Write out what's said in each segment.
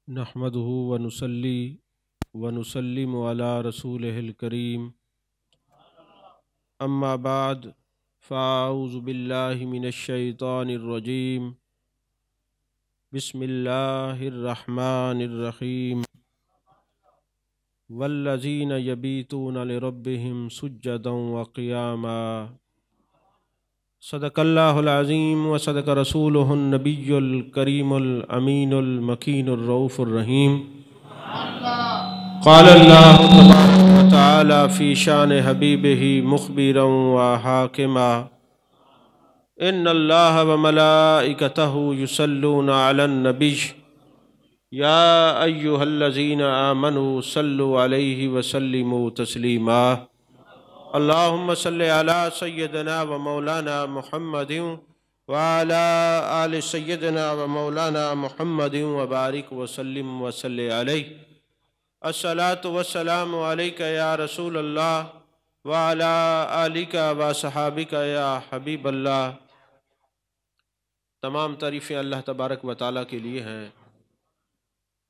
نحمده ونصلي ونسلم على رسوله الكريم اما بعد فاعوذ بالله من الشیطان الرجیم بسم اللہ الرحمن الرحیم والذین یبیتون لربهم سجدا وقیاما صدق اللہ العظیم وصدق رسولہ النبی الکریم الامین المکین الرؤوف الرحیم قال اللہ تبارک وتعالی فی شان حبیبہ مخبرا وحاکما ان اللہ وملائکتہ یصلون علی النبی یا ایہا الذین آمنوا صلوا علیہ وسلموا تسلیما اللہم صلی علی سیدنا و مولانا محمد وعلی آل سیدنا و مولانا محمد وبارک وسلم وصلی علیہ الصلاة والسلام علیکہ یا رسول اللہ وعلی آلکہ و صحابکہ یا حبیب اللہ۔ تمام تعریفیں اللہ تبارک و تعالیٰ کے لیے ہیں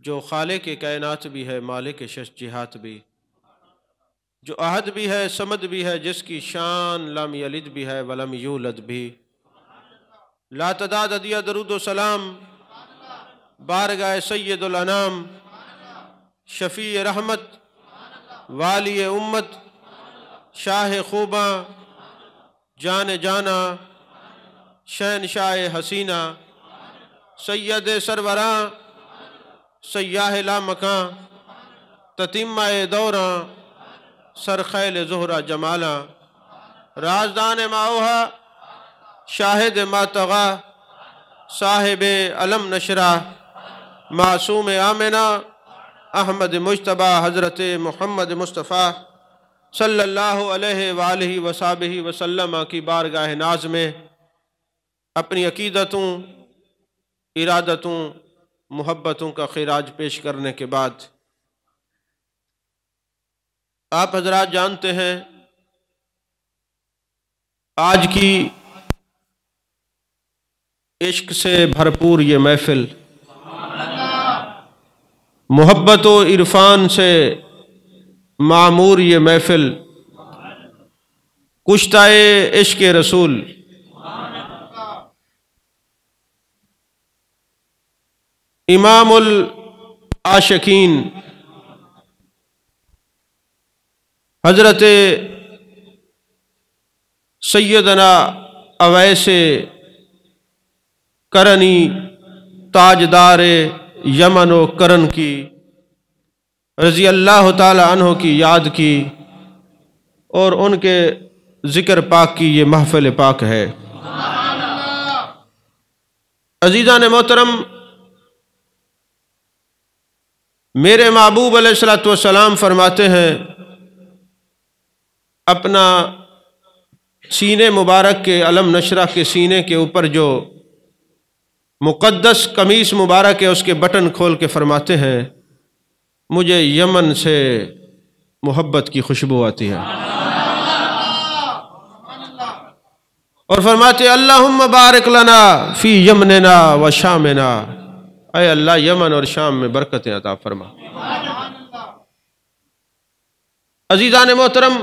جو خالق کائنات بھی ہے، مالک شجاعت بھی، جو احد بھی ہے، صمد بھی ہے، جس کی شان لم یلد بھی ہے ولم یولد بھی۔ لا تعداد عدیہ درود و سلام بارگاہ سید الانام، شفیع رحمت، والی امت، شاہ خوباں، جان جانا، شہنشاہ حسینہ، سید سروراں، سیاہ لامکاں، تتمہ دوراں، سرخیل زہرہ جمالا، رازدان ماؤہا، شاہد ماتغا، صاحب علم نشرہ، معصوم آمنہ، احمد مجتبہ، حضرت محمد مصطفیٰ صلی اللہ علیہ وآلہ وصحبہ وسلم کی بارگاہ ناز میں اپنی عقیدتوں، ارادتوں، محبتوں کا خراج پیش کرنے کے بعد آپ حضرات جانتے ہیں آج کی عشق سے بھرپور یہ محفل، محبت و عرفان سے معمور یہ محفل، کشتۂ عشق رسول، امام العاشقین حضرت سیدنا اویس کرنی تاجدار یمن و کرن کی رضی اللہ تعالی عنہ کی یاد کی اور ان کے ذکر پاک کی یہ محفل پاک ہے۔ عزیزان محترم، میرے محبوب علیہ السلام فرماتے ہیں اپنا سینے مبارک کے علم نشرہ کے سینے کے اوپر جو مقدس قمیص مبارک ہے اس کے بٹن کھول کے فرماتے ہیں مجھے یمن سے محبت کی خوشبو آتی ہے، اور فرماتے ہیں اللہم بارک لنا فی یمننا و شامنا، اے اللہ یمن اور شام میں برکتیں عطا فرما۔ عزیزان محترم،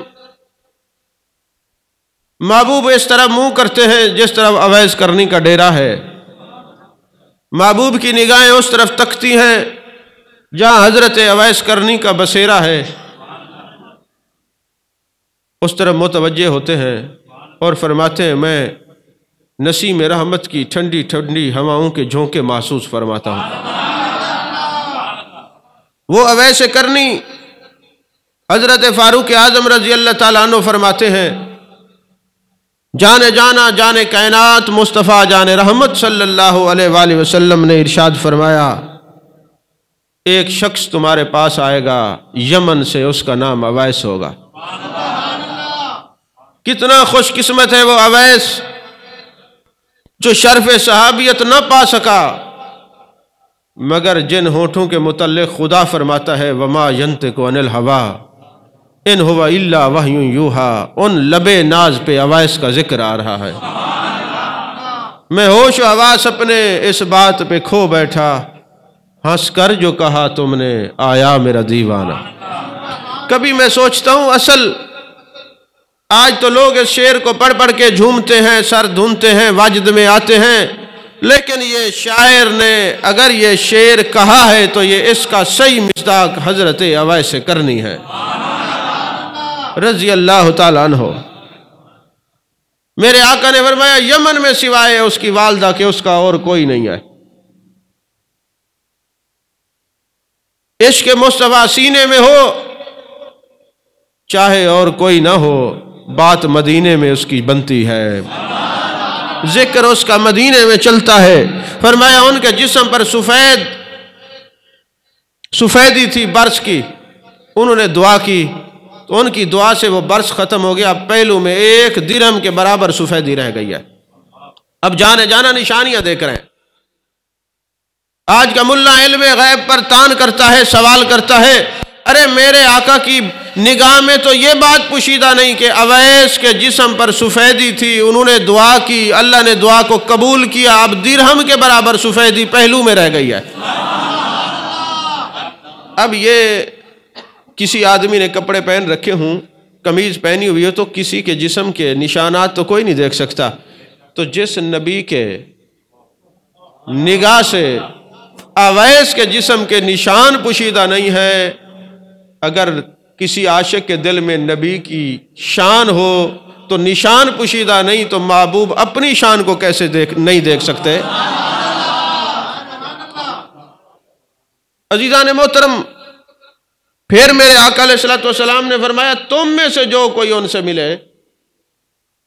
محبوب اس طرف منہ کرتے ہیں جس طرف اویس کرنی کا ڈیرہ ہے، محبوب کی نگاہیں اس طرف تکتی ہیں جہاں حضرت اویس کرنی کا بسیرا ہے، اس طرف متوجہ ہوتے ہیں اور فرماتے ہیں میں نسیم رحمت کی ٹھنڈی ٹھنڈی ہواؤں کے جھونکے محسوس فرماتا ہوں۔ وہ اویس کرنی حضرت فاروق اعظم رضی اللہ تعالیٰ عنہ فرماتے ہیں جانے جانا جانے کائنات مصطفیٰ جان رحمت صلی اللہ علیہ وآلہ وسلم نے ارشاد فرمایا ایک شخص تمہارے پاس آئے گا یمن سے، اس کا نام اویس ہوگا۔ کتنا خوش قسمت ہے وہ اویس جو شرف صحابیت نہ پا سکا، مگر جن ہونٹوں کے متعلق خدا فرماتا ہے وما ینطق عن الہویٰ ان هو الا وحی یوحیٰ، ان لب ناز پہ اویس کا ذکر آ رہا ہے۔ میں ہوش و حواس اپنے اس بات پہ کھو بیٹھا، ہنس کر جو کہا تم نے آیا میرا دیوانہ۔ کبھی میں سوچتا ہوں اصل آج تو لوگ اس شعر کو پڑھ پڑھ کے جھومتے ہیں، سر دھنتے ہیں، واجد میں آتے ہیں، لیکن یہ شاعر نے اگر یہ شعر کہا ہے تو یہ اس کا صحیح مصداق حضرت اویس کرنی ہے رضی اللہ تعالیٰ عنہ۔ میرے آقا نے فرمایا یمن میں سوائے اس کی والدہ کے اس کا اور کوئی نہیں ہے۔ عشق مصطفیٰ سینے میں ہو چاہے اور کوئی نہ ہو، بات مدینے میں اس کی بنتی ہے، ذکر اس کا مدینے میں چلتا ہے۔ فرمایا ان کے جسم پر سفیدی تھی برس کی، انہوں نے دعا کی تو ان کی دعا سے وہ برس ختم ہو گیا، پہلو میں 1 درہم کے برابر سفیدی رہ گئی ہے۔ اب جانے جانا نشانیاں دیکھ رہے ہیں۔ آج کا ملا علم غیب پر تان کرتا ہے، سوال کرتا ہے، ارے میرے آقا کی نگاہ میں تو یہ بات پوشیدہ نہیں کہ اویس کے جسم پر سفیدی تھی، انہوں نے دعا کی، اللہ نے دعا کو قبول کیا، اب درہم کے برابر سفیدی پہلو میں رہ گئی ہے۔ اب یہ کسی آدمی نے کپڑے پہن رکھے ہوں، قمیض پہنی ہوئی ہو، تو کسی کے جسم کے نشانات تو کوئی نہیں دیکھ سکتا، تو جس نبی کے نگاہ سے اویس کے جسم کے نشان پوشیدہ نہیں ہے، اگر کسی عاشق کے دل میں نبی کی شان ہو تو نشان پوشیدہ نہیں تو محبوب اپنی شان کو کیسے نہیں دیکھ سکتے؟ عزیزان محترم، پھر میرے آقا علیہ السلام نے فرمایا تم میں سے جو کوئی ان سے ملے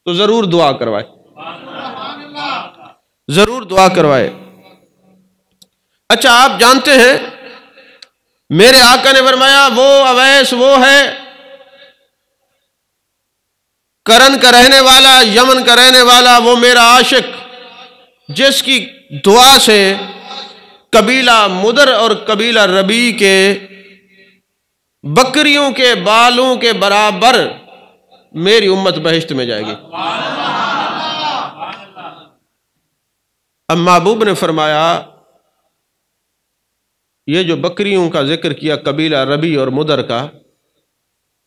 تو ضرور دعا کروائے، ضرور دعا کروائے۔ اچھا آپ جانتے ہیں میرے آقا نے فرمایا وہ اویس وہ ہے کرن کا رہنے والا، یمن کا رہنے والا، وہ میرا عاشق جس کی دعا سے قبیلہ مدر اور قبیلہ ربی کے بکریوں کے بالوں کے برابر میری امت بہشت میں جائے گی۔ اب محبوب نے فرمایا یہ جو بکریوں کا ذکر کیا قبیلہ ربی اور مدر کا،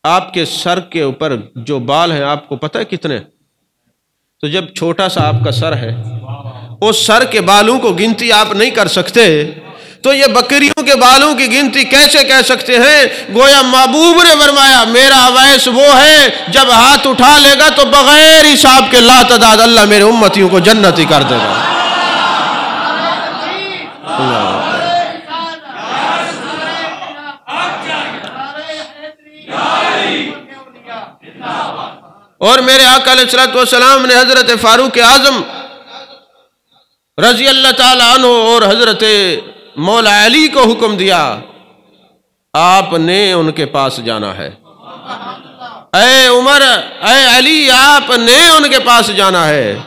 آپ کے سر کے اوپر جو بال ہیں آپ کو پتہ ہے کتنے؟ تو جب چھوٹا سا آپ کا سر ہے، اس سر کے بالوں کو گنتی آپ نہیں کر سکتے، تو یہ بکریوں کے بالوں کی گنتی کیسے کہہ سکتے ہیں؟ گویا محبوب نے فرمایا میرا اویس وہ ہے جب ہاتھ اٹھا لے گا تو بغیر حساب کے لا تعداد اللہ میرے امتیوں کو جنتی کر دے گا۔ اور میرے آقا علیہ السلام نے حضرت فاروق اعظم رضی اللہ تعالی عنہ اور حضرت مولا علی کو حکم دیا آپ نے ان کے پاس جانا ہے، اے عمر، اے علی، آپ نے ان کے پاس جانا ہے۔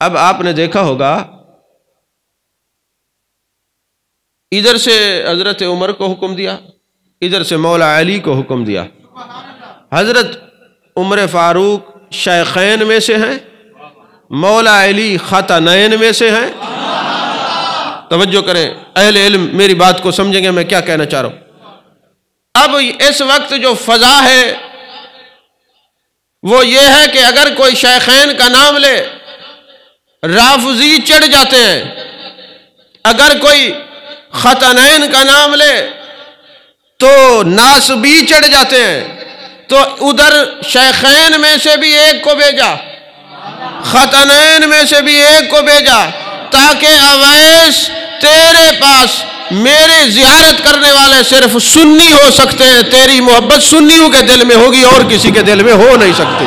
اب آپ نے دیکھا ہوگا ادھر سے حضرت عمر کو حکم دیا، ادھر سے مولا علی کو حکم دیا۔ حضرت عمر فاروق شیخین میں سے ہیں، مولا علی خاتنین میں سے ہیں۔ توجہ کریں اہل علم، میری بات کو سمجھیں گے میں کیا کہنا چاہ رہا ہوں۔ اب اس وقت جو فضا ہے وہ یہ ہے کہ اگر کوئی شیخین کا نام لے رافضی چڑھ جاتے ہیں، اگر کوئی خاتنین کا نام لے تو ناصبی چڑھ جاتے ہیں، تو ادھر شیخین میں سے بھی ایک کو بھیجا، خاتنین میں سے بھی ایک کو بھیجا، تاکہ اویس تیرے پاس میرے زیارت کرنے والے صرف سنی ہو سکتے ہیں، تیری محبت سنیوں کے دل میں ہوگی اور کسی کے دل میں ہو نہیں سکتی۔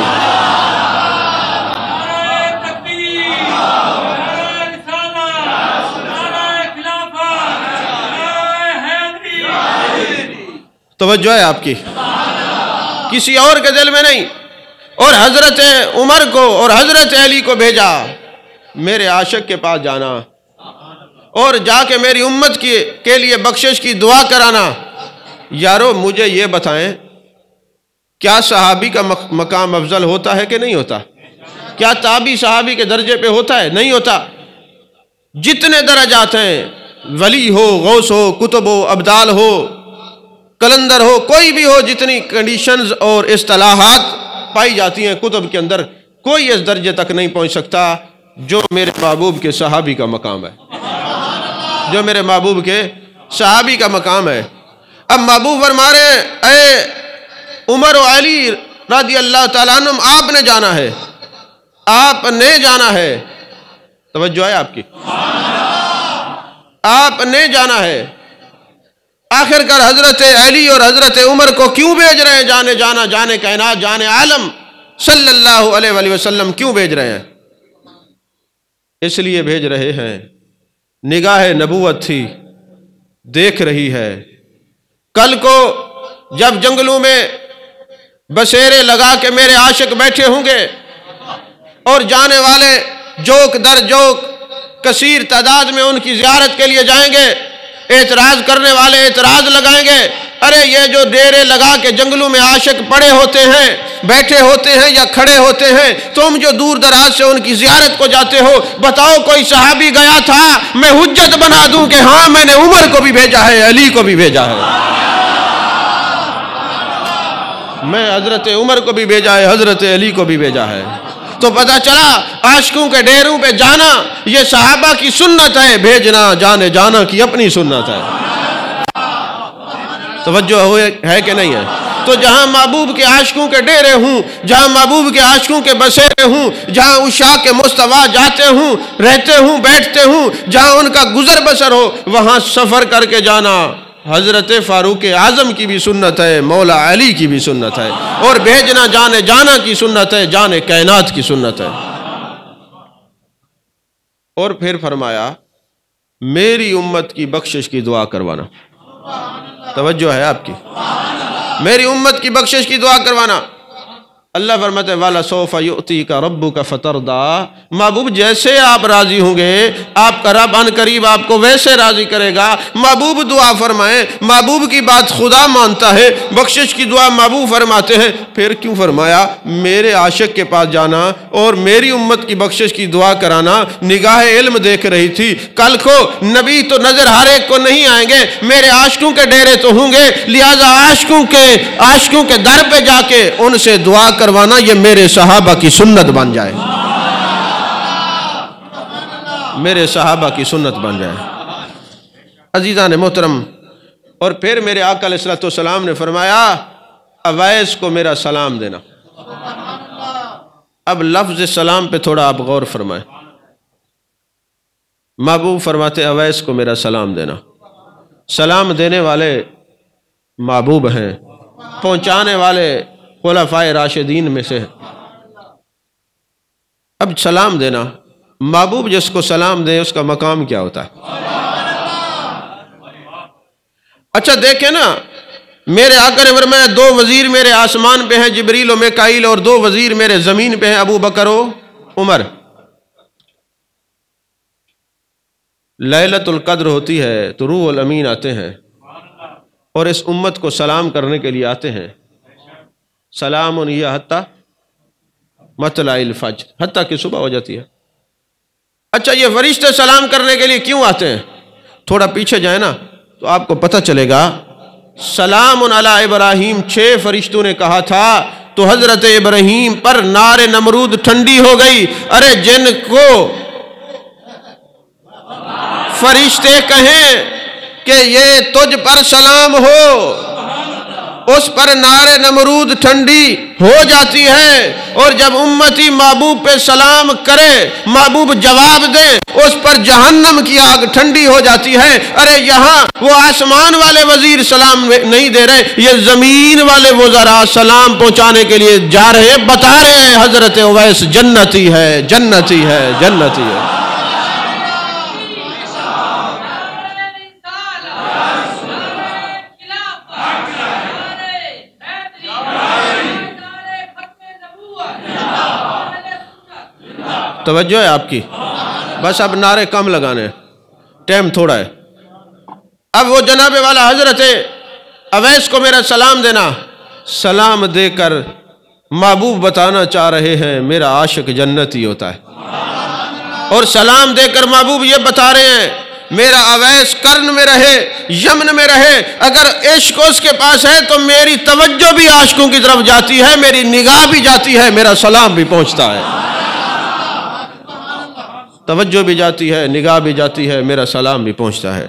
توجہ ہے آپ کی، کسی اور کے دل میں نہیں۔ اور حضرت عمر کو اور حضرت علی کو بھیجا میرے عاشق کے پاس جانا اور جا کے میری امت کے لیے بخشش کی دعا کرانا۔ یارو مجھے یہ بتائیں کیا صحابی کا مقام افضل ہوتا ہے کہ نہیں ہوتا؟ کیا تابعی صحابی کے درجے پہ ہوتا ہے؟ نہیں ہوتا۔ جتنے درجات ہیں ولی ہو، غوث ہو، کتب ہو، ابدال ہو، کلندر ہو، کوئی بھی ہو، جتنی کنڈیشنز اور اصطلاحات پائی جاتی ہیں کتب کے اندر، کوئی اس درجے تک نہیں پہنچ سکتا جو میرے محبوب کے صحابی کا مقام ہے، جو میرے محبوب کے صحابی کا مقام ہے۔ اب محبوب فرما رہے ہیں اے عمر و علی رضی اللہ تعالیٰ عنہم، آپ نے جانا ہے، آپ نے جانا ہے، توجہ ہے آپ کی، آپ نے جانا ہے۔ آخر کار حضرت علی اور حضرت عمر کو کیوں بھیج رہے ہیں؟ جانے جانا، جانے کائنات، جانے عالم صلی اللہ علیہ وآلہ وسلم کیوں بھیج رہے ہیں؟ اس لیے بھیج رہے ہیں، نگاہ نبوت تھی، دیکھ رہی ہے کل کو جب جنگلوں میں بسیرے لگا کے میرے عاشق بیٹھے ہوں گے اور جانے والے جوک در جوک کثیر تعداد میں ان کی زیارت کے لیے جائیں گے، اعتراض کرنے والے اعتراض لگائیں گے، ارے یہ جو ڈیرے لگا کے جنگلوں میں عاشق پڑے ہوتے ہیں، بیٹھے ہوتے ہیں یا کھڑے ہوتے ہیں، تم جو دور دراز سے ان کی زیارت کو جاتے ہو، بتاؤ کوئی صحابی گیا تھا میں حجت بنا دوں کہ ہاں میں نے عمر کو بھی بھیجا ہے، علی کو بھی بھیجا ہے، میں حضرت عمر کو بھی بھیجا ہے، حضرت علی کو بھی بھیجا ہے۔ تو پتہ چلا عاشقوں کے ڈیروں پہ جانا یہ صحابہ کی سنت ہے، بھیجنا جانے جانا کی اپنی سنت ہے۔ توجہ ہے کہ نہیں ہے؟ تو جہاں محبوب کے عاشقوں کے ڈیرے ہوں، جہاں محبوب کے عاشقوں کے بسیرے ہوں، جہاں عشاق کے مصطفیٰ جاتے ہوں، رہتے ہوں، بیٹھتے ہوں، جہاں ان کا گزر بسر ہو، وہاں سفر کر کے جانا حضرت فاروق اعظم کی بھی سنت ہے، مولا علی کی بھی سنت ہے، اور بھیجنا جانے جانا کی سنت ہے، جانے کائنات کی سنت ہے۔ اور پھر فرمایا میری امت کی بخشش کی دعا کروانا، توجہ ہے آپ کی، میری امت کی بخشش کی دعا کروانا۔ اللہ فرماتے ہیں وَلَسَوْفَ يُؤْتِيكَ رَبُّكَ فَتَرْضَىٰ، محبوب جیسے آپ راضی ہوں گے آپ کا رب ان قریب آپ کو ویسے راضی کرے گا۔ محبوب دعا فرمائیں، محبوب کی بات خدا مانتا ہے، بخشش کی دعا محبوب فرماتے ہیں، پھر کیوں فرمایا میرے عاشق کے پاس جانا اور میری امت کی بخشش کی دعا کرانا؟ نگاہ علم دیکھ رہی تھی، کل کو نبی تو نظر ہر ایک کو نہیں آئیں گے، میرے عاشقوں کے ڈیرے تو ہوں گے، لہٰذا عاشقوں کے در پہ جا کے ان سے دعا کروانا یہ میرے صحابہ کی سنت بن جائے، میرے صحابہ کی سنت بن جائے۔ عزیزان محترم، اور پھر میرے آقا علیہ السلام نے فرمایا اویس کو میرا سلام دینا۔ اب لفظ سلام پہ تھوڑا آپ غور فرمائیں۔ محبوب فرماتے اویس کو میرا سلام دینا، سلام دینے والے محبوب ہیں، پہنچانے والے خلفائے راشدین میں سے۔ اب سلام دینا، محبوب جس کو سلام دے اس کا مقام کیا ہوتا ہے؟ اچھا دیکھیں نا، میرے آقا نے فرمایا دو وزیر میرے آسمان پہ ہیں، جبریل و میکائیل، اور دو وزیر میرے زمین پہ ہیں، ابو بکر و عمر۔ لیلۃ القدر ہوتی ہے تو روح الامین آتے ہیں اور اس امت کو سلام کرنے کے لیے آتے ہیں، سلام یہ حتیٰ مطلع الفجر، حتیٰ کہ صبح ہو جاتی ہے۔ اچھا یہ فرشتے سلام کرنے کے لیے کیوں آتے ہیں؟ تھوڑا پیچھے جائیں نا تو آپ کو پتہ چلے گا۔ سلام علی ابراہیم 6 فرشتوں نے کہا تھا تو حضرت ابراہیم پر نار نمرود ٹھنڈی ہو گئی۔ ارے جن کو فرشتے کہیں کہ یہ تجھ پر سلام ہو، اس پر نار نمرود ٹھنڈی ہو جاتی ہے، اور جب امتی محبوب پہ سلام کرے، محبوب جواب دے، اس پر جہنم کی آگ ٹھنڈی ہو جاتی ہے۔ ارے یہاں وہ آسمان والے وزیر سلام نہیں دے رہے، یہ زمین والے وزراء سلام پہنچانے کے لیے جا رہے ہیں، بتا رہے ہیں حضرت اویس جنتی ہے، جنتی ہے، جنتی ہے۔ توجہ ہے آپ کی، بس اب نعرے کم لگانے، ٹائم تھوڑا ہے۔ اب وہ جناب والا حضرت اویس کو میرا سلام دینا، سلام دے کر محبوب بتانا چاہ رہے ہیں میرا عاشق جنتی ہوتا ہے، اور سلام دے کر محبوب یہ بتا رہے ہیں میرا اویس کرن میں رہے، یمن میں رہے، اگر عشق اس کے پاس ہے تو میری توجہ بھی عاشقوں کی طرف جاتی ہے، میری نگاہ بھی جاتی ہے، میرا سلام بھی پہنچتا ہے۔ توجہ بھی جاتی ہے، نگاہ بھی جاتی ہے، میرا سلام بھی پہنچتا ہے۔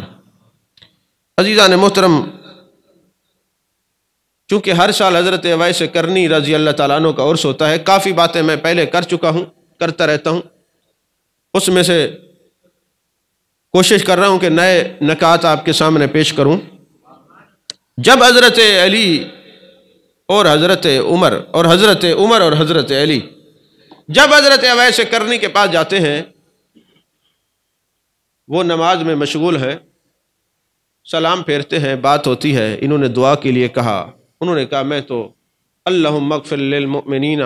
عزیزان محترم، چونکہ ہر سال حضرت اویس کرنی رضی اللہ تعالیٰ عنہ کا عرس ہوتا ہے، کافی باتیں میں پہلے کر چکا ہوں، کرتا رہتا ہوں، اس میں سے کوشش کر رہا ہوں کہ نئے نکات آپ کے سامنے پیش کروں۔ جب حضرت علی اور حضرت عمر اور حضرت علی جب حضرت اویس کرنی کے پاس جاتے ہیں، وہ نماز میں مشغول ہے، سلام پھیرتے ہیں، بات ہوتی ہے، انہوں نے دعا کے لیے کہا، انہوں نے کہا میں تو اللہم اغفر للمؤمنین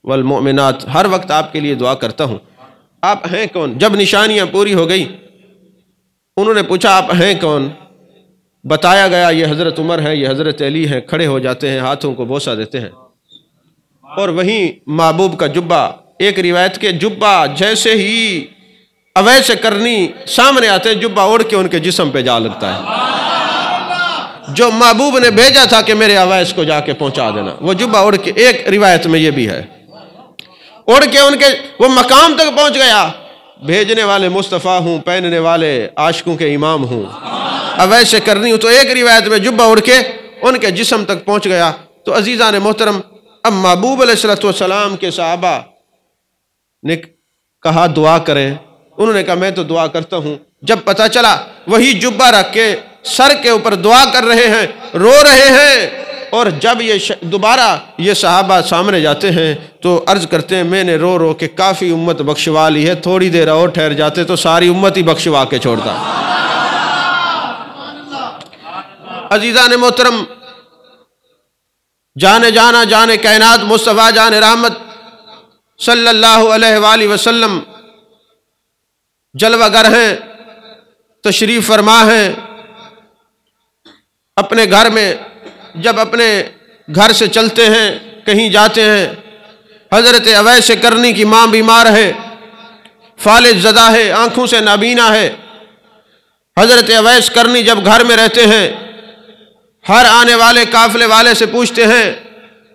والمؤمنات ہر وقت آپ کے لیے دعا کرتا ہوں، آپ ہیں کون؟ جب نشانیاں پوری ہو گئی، انہوں نے پوچھا آپ ہیں کون؟ بتایا گیا یہ حضرت عمر ہے، یہ حضرت علی ہیں، کھڑے ہو جاتے ہیں، ہاتھوں کو بوسہ دیتے ہیں، اور وہیں محبوب کا جبہ، ایک روایت کے جبہ جیسے ہی اویس کرنی سامنے آتے ہیں، جبہ اڑ کے ان کے جسم پہ جا لگتا ہے، جو محبوب نے بھیجا تھا کہ میرے اویس کو جا کے پہنچا دینا، وہ جبہ اڑ کے، ایک روایت میں یہ بھی ہے، اڑ کے ان کے وہ مقام تک پہنچ گیا، بھیجنے والے مصطفیٰ ہوں، پہننے والے عاشقوں کے امام ہوں، اویس کرنی ہوں، تو ایک روایت میں جبہ اڑ کے ان کے جسم تک پہنچ گیا۔ تو عزیزان محترم، اب محبوب علیہ السلام کے صحابہ نے کہا دعا کریں، انہوں نے کہا میں تو دعا کرتا ہوں۔ جب پتہ چلا وہی جبہ رکھ کے سر کے اوپر دعا کر رہے ہیں، رو رہے ہیں، اور جب یہ دوبارہ یہ صحابہ سامنے جاتے ہیں تو عرض کرتے ہیں میں نے رو رو کے کافی امت بخشوا لی ہے، تھوڑی دیر اور ٹھہر جاتے تو ساری امت ہی بخشوا کے چھوڑتا۔ عزیزان محترم، جانے جانا جانے کائنات مصطفیٰ جان رحمت صلی اللہ علیہ وآلہ وسلم جلوہ گر ہیں، تشریف فرما ہیں اپنے گھر میں، جب اپنے گھر سے چلتے ہیں کہیں جاتے ہیں، حضرت اویس کرنی کی ماں بیمار ہے، فالج زدہ ہے، آنکھوں سے نابینا ہے، حضرت اویس کرنی جب گھر میں رہتے ہیں، ہر آنے والے قافلے والے سے پوچھتے ہیں